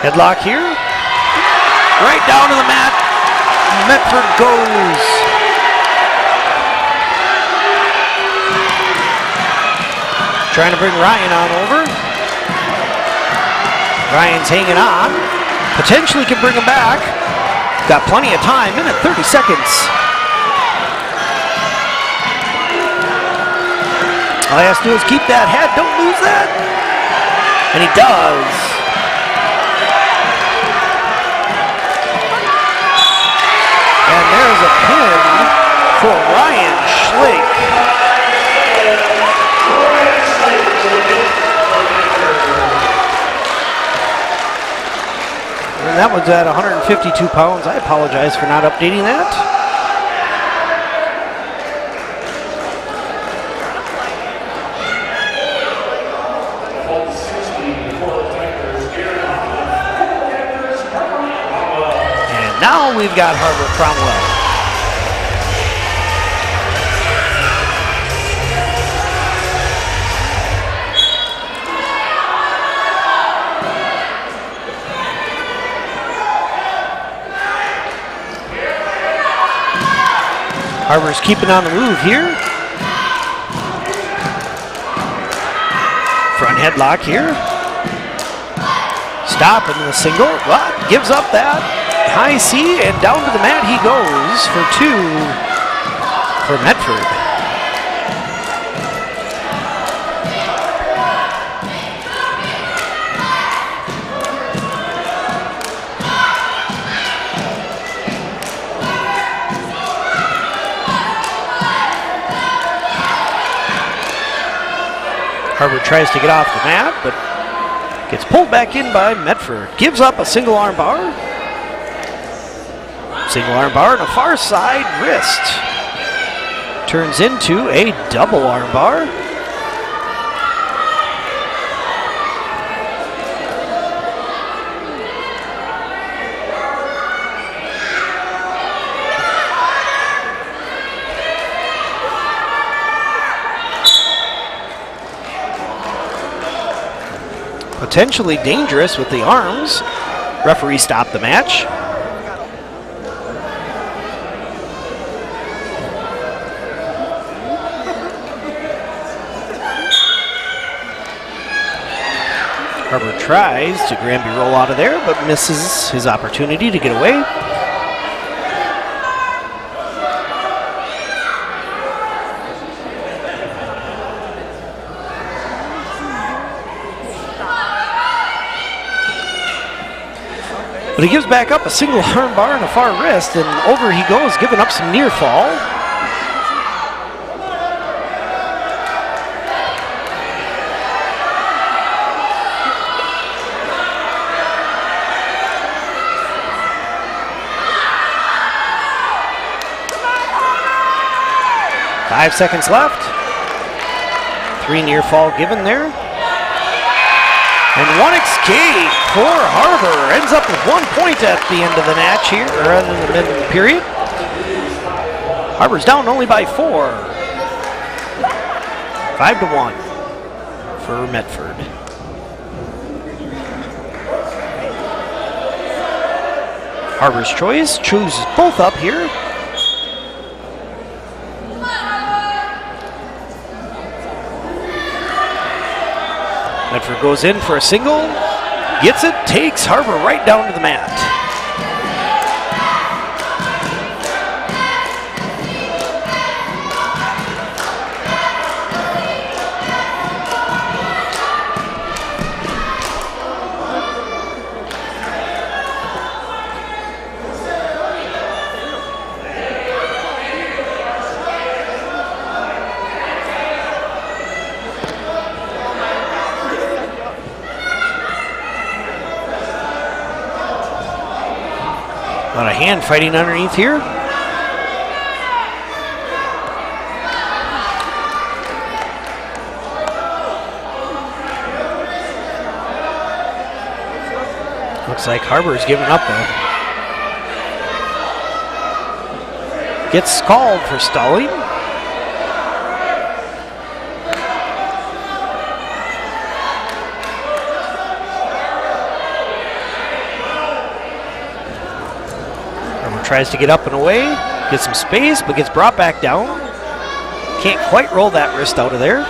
Headlock here. Right down to the mat. Medford goes. Trying to bring Ryan on over. Ryan's hanging on. Potentially can bring him back. Got plenty of time. Minute 30 seconds. All he has to do is keep that head. Don't lose that. And he does. And there's a pin for Ryan Schlaak. And that was at 152 pounds. I apologize for not updating that. And now we've got Cromwell. Harbor's keeping on the move here. Front headlock here. Stop into the single, but gives up that high C, and down to the mat he goes for 2 for Medford. Harbour tries to get off the mat, but gets pulled back in by Medford. Gives up a single arm bar. Single arm bar and a far side wrist. Turns into a double arm bar. Potentially dangerous with the arms. Referee stopped the match. Harbour tries to Granby roll out of there, but misses his opportunity to get away. But he gives back up a single arm bar and a far wrist, and over he goes, giving up some near fall. Five seconds left. 3 near fall given there. And one escape for Harbour. Ends up with 1 point at the end of the match here, or in the mid period. Harbour's down only by 4. 5-1 for Medford. Harbour's choice chooses both up here. Medford goes in for a single, gets it, takes Harbour right down to the mat. A lot of hand fighting underneath here. Looks like Harbour's giving up though. Gets called for stalling. Tries to get up and away, gets some space, but gets brought back down. Can't quite roll that wrist out of there.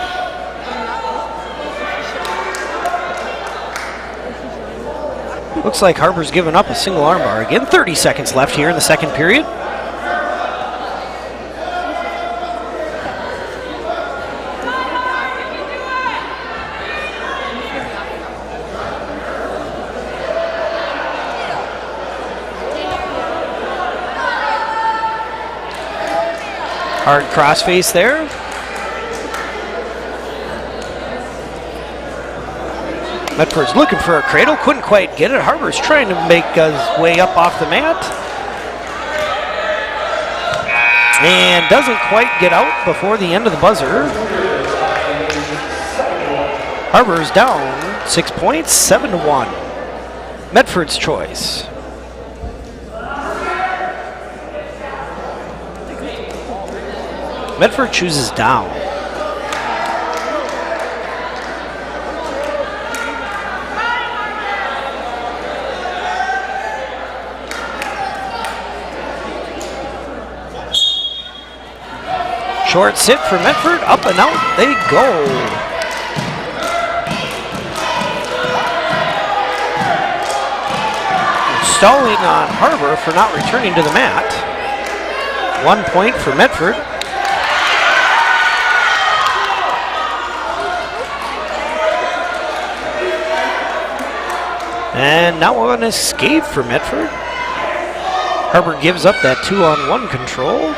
Looks like Harbour's given up a single armbar again. 30 seconds left here in the second period. Hard crossface there. Medford's looking for a cradle, couldn't quite get it. Harbour's trying to make his way up off the mat. And doesn't quite get out before the end of the buzzer. Harbour's down 6 points, 7-1. Medford's choice. Medford chooses down. Short sit for Medford, up and out they go. Stalling on Harbour for not returning to the mat. 1 point for Medford. And now an escape for Medford. Harbour gives up that 2-on-1 control.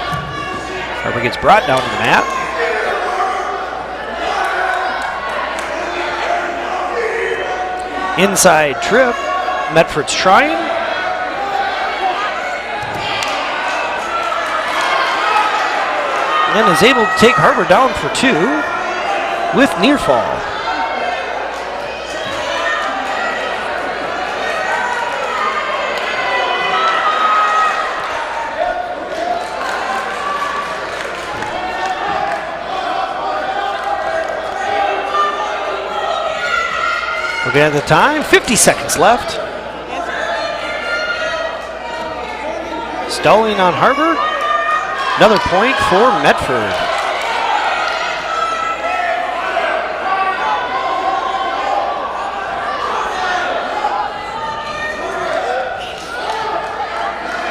Harbour gets brought down to the mat. Inside trip. Medford's trying. And is able to take Harbor down for 2 with near fall. Looking at the time, 50 seconds left. Stalling on Harbor. Another point for Medford.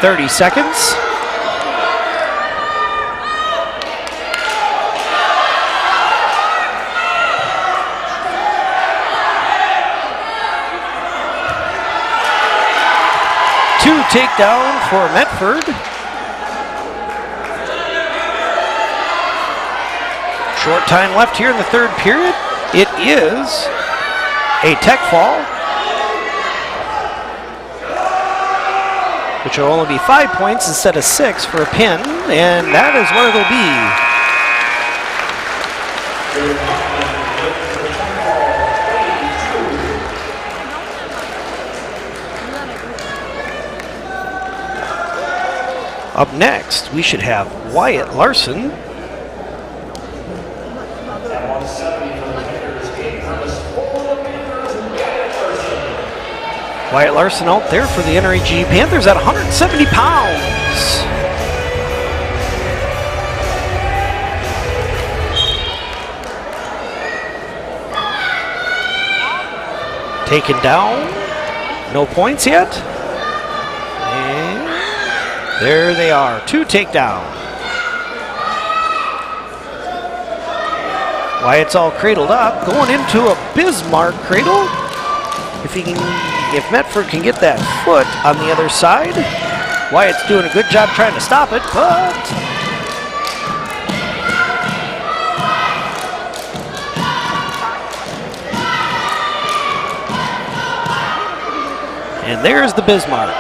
.30 seconds. Two takedown for Medford. Short time left here in the third period. It is a tech fall, which will only be 5 points instead of 6 for a pin, and that is what it'll be. Up next, we should have Wyatt Larson. Wyatt Larson out there for the NRHEG Panthers at 170 pounds. Taken down. No points yet. And there they are. 2 takedown. Wyatt's all cradled up. Going into a Bismarck cradle. If Medford can get that foot on the other side, Wyatt's doing a good job trying to stop it, but and there's the Bismarck.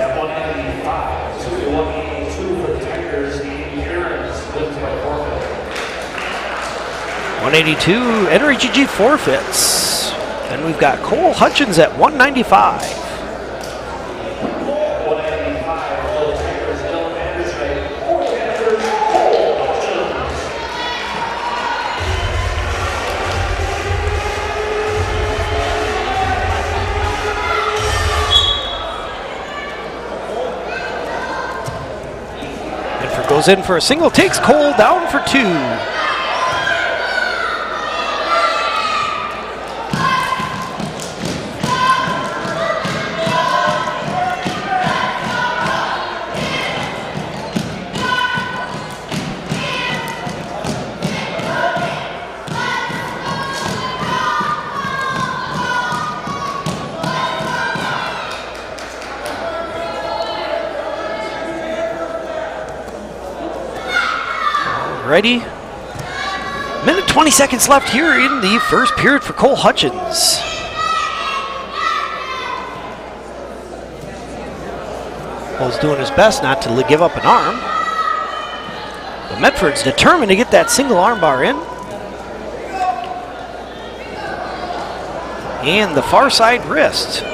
At 185 to 182 for the Tigers, Hermes wins by forfeit. 182 NRHEG forfeits. And we've got Cole Hutchens at 195. 195 for the Tigers, Heiderscheidt. For the Panthers, Cole Hutchens. Medford goes in for a single, takes Cole down for 2. Ready? Minute 20 seconds left here in the first period for Cole Hutchens. Cole's doing his best not to give up an arm. But Medford's determined to get that single armbar in. And the far side wrist.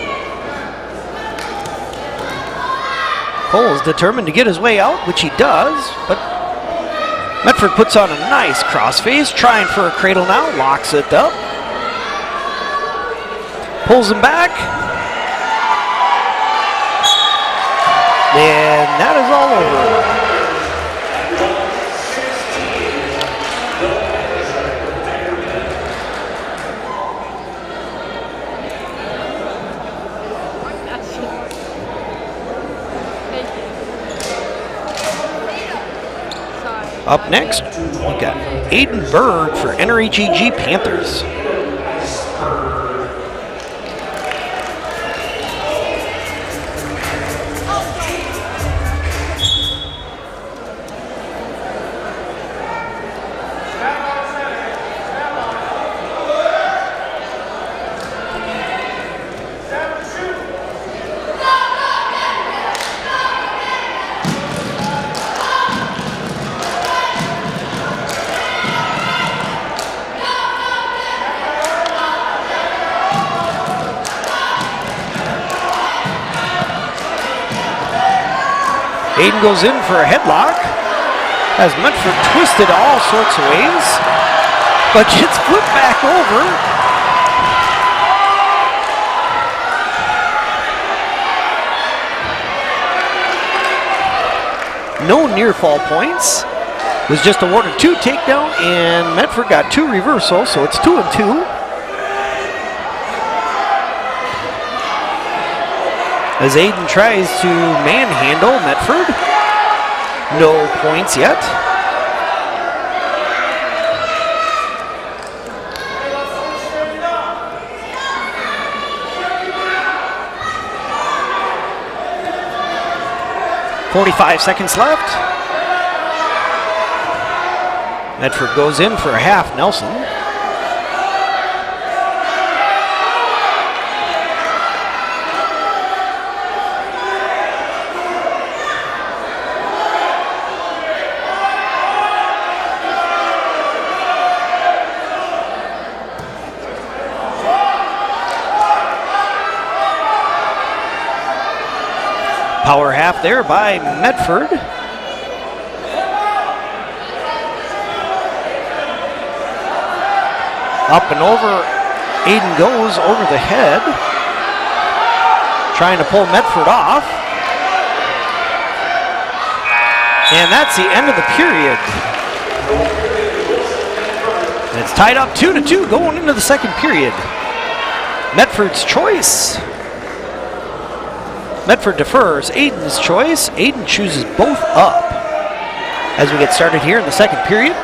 Cole's determined to get his way out, which he does, but Medford puts on a nice crossface, trying for a cradle now, locks it up. Pulls him back. And that is all over. Up next, we got Aidan Berg for NRHEG Panthers. Aden goes in for a headlock. Has Medford twisted all sorts of ways, but gets flipped back over. No near fall points. Was just awarded 2 takedown, and Medford got 2 reversals, so it's 2-2. As Aden tries to manhandle Medford. No points yet. .45 seconds left. Medford goes in for a half Nelson. Power half there by Medford. Up and over, Aden goes over the head. Trying to pull Medford off. And that's the end of the period. And it's tied up 2-2 going into the second period. Medford's choice. Medford defers Aiden's choice. Aden chooses both up as we get started here in the second period.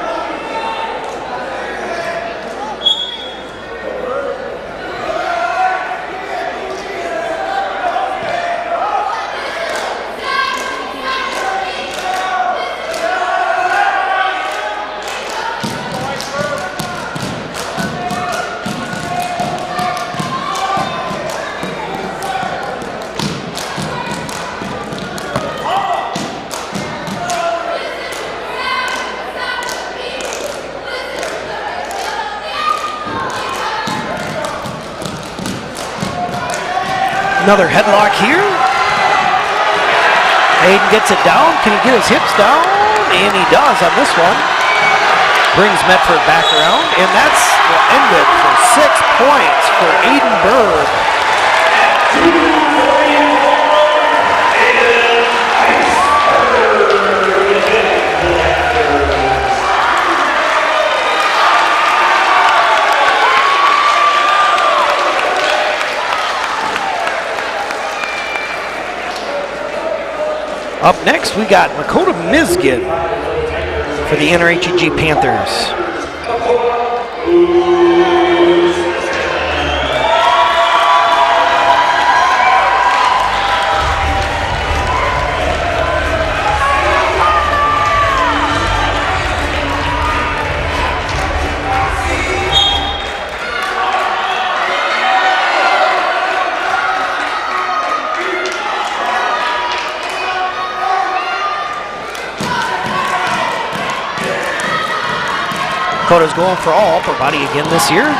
Another headlock here. Aden gets it down. Can he get his hips down? And he does on this one. Brings Medford back around. And that's will end it for 6 points for Aden Berg. Up next, we got Makota Misgen for the NRHEG Panthers. Makota's going for all upper body again this year.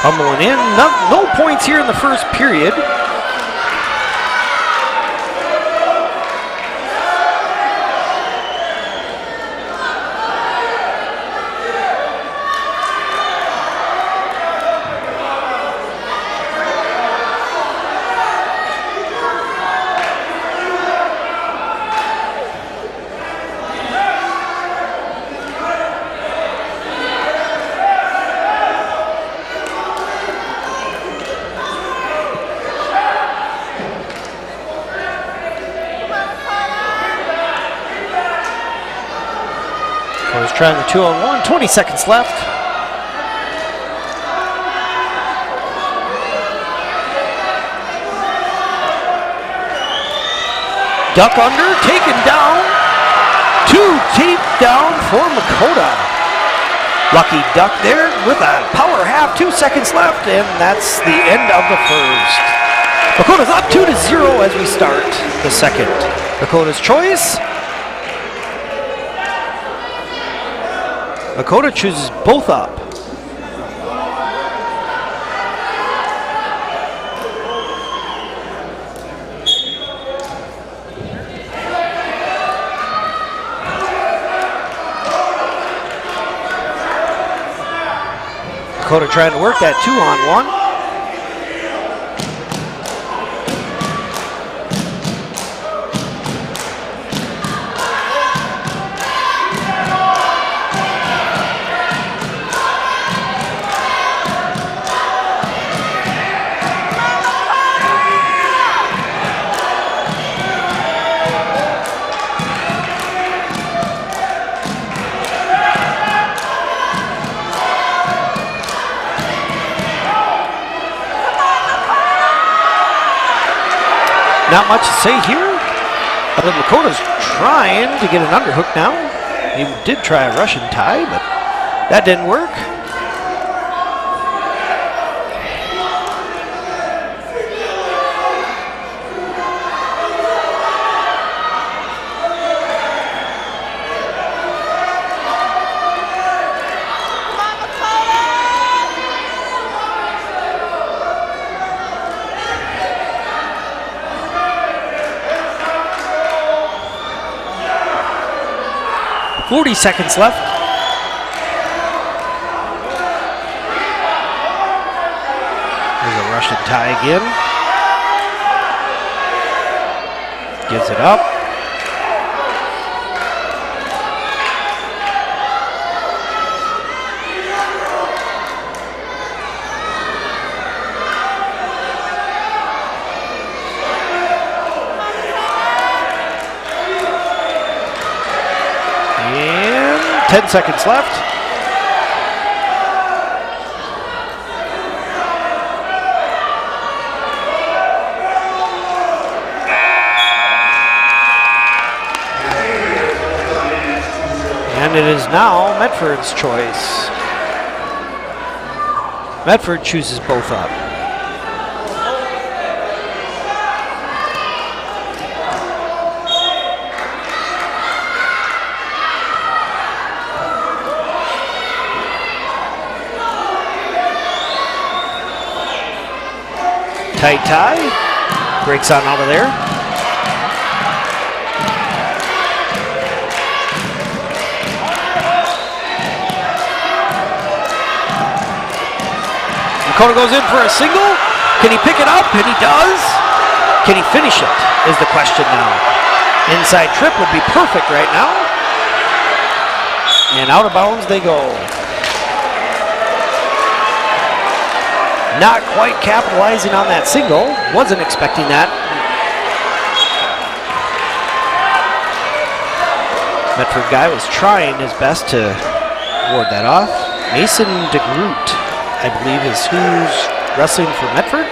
Humbling in. No points here in the first period. Trying the 2-on-1, 20 seconds left. Duck under, taken down. 2 tape down for Makota. Lucky duck there with a power half, 2 seconds left, and that's the end of the first. Makota's up 2-0 as we start the second. Makota's choice. Makota chooses both up. Makota trying to work that 2-on-1. Not much to say here. Although Makota's trying to get an underhook now. He did try a Russian tie, but that didn't work. .40 seconds left. There's a Russian tie again. Gives it up. And 10 seconds left. And it is now Medford's choice. Medford chooses both up. Tight tie, breaks on out of there. Makota goes in for a single. Can he pick it up? And he does. Can he finish it is the question now. Inside trip would be perfect right now. And out of bounds they go. Not quite capitalizing on that single. Wasn't expecting that. Medford guy was trying his best to ward that off. Mason Degrood, I believe, is who's wrestling for Medford.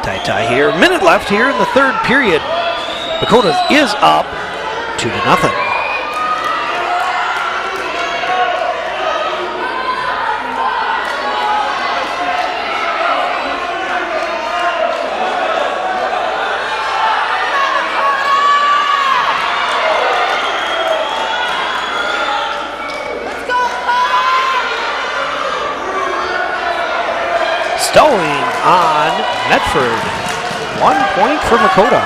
Tight tie here. Minute left here in the third period. Makota is up 2-0. bestowing on Medford. 1 point for Makota.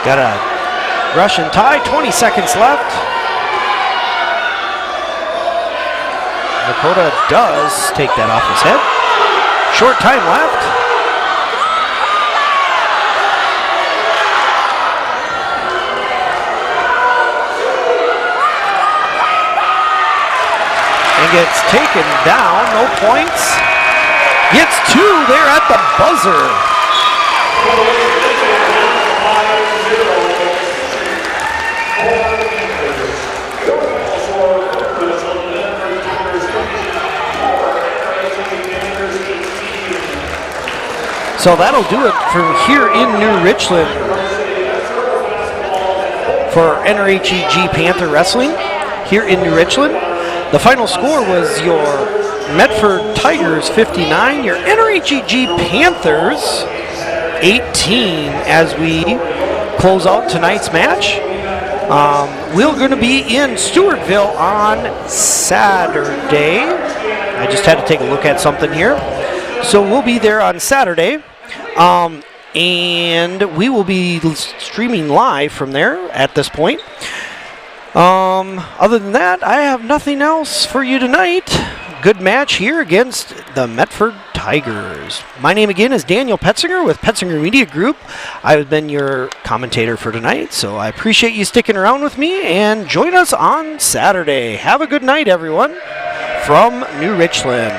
Got a Russian tie, 20 seconds left. Makota does take that off his head. Short time left. And gets taken down, no points. Gets 2 there at the buzzer. So that'll do it from here in New Richland for NRHEG Panther Wrestling here in New Richland. The final score was your Medford Tigers 59, your NRHEG Panthers 18 as we close out tonight's match. We're going to be in Stewartville on Saturday. I just had to take a look at something here. So we'll be there on Saturday. And we will be streaming live from there at this point. Other than that, I have nothing else for you tonight. Good match here against the Medford Tigers. My name again is Daniel Petzinger with Petzinger Media Group. I've been your commentator for tonight, so I appreciate you sticking around with me and join us on Saturday. Have a good night, everyone, from New Richland.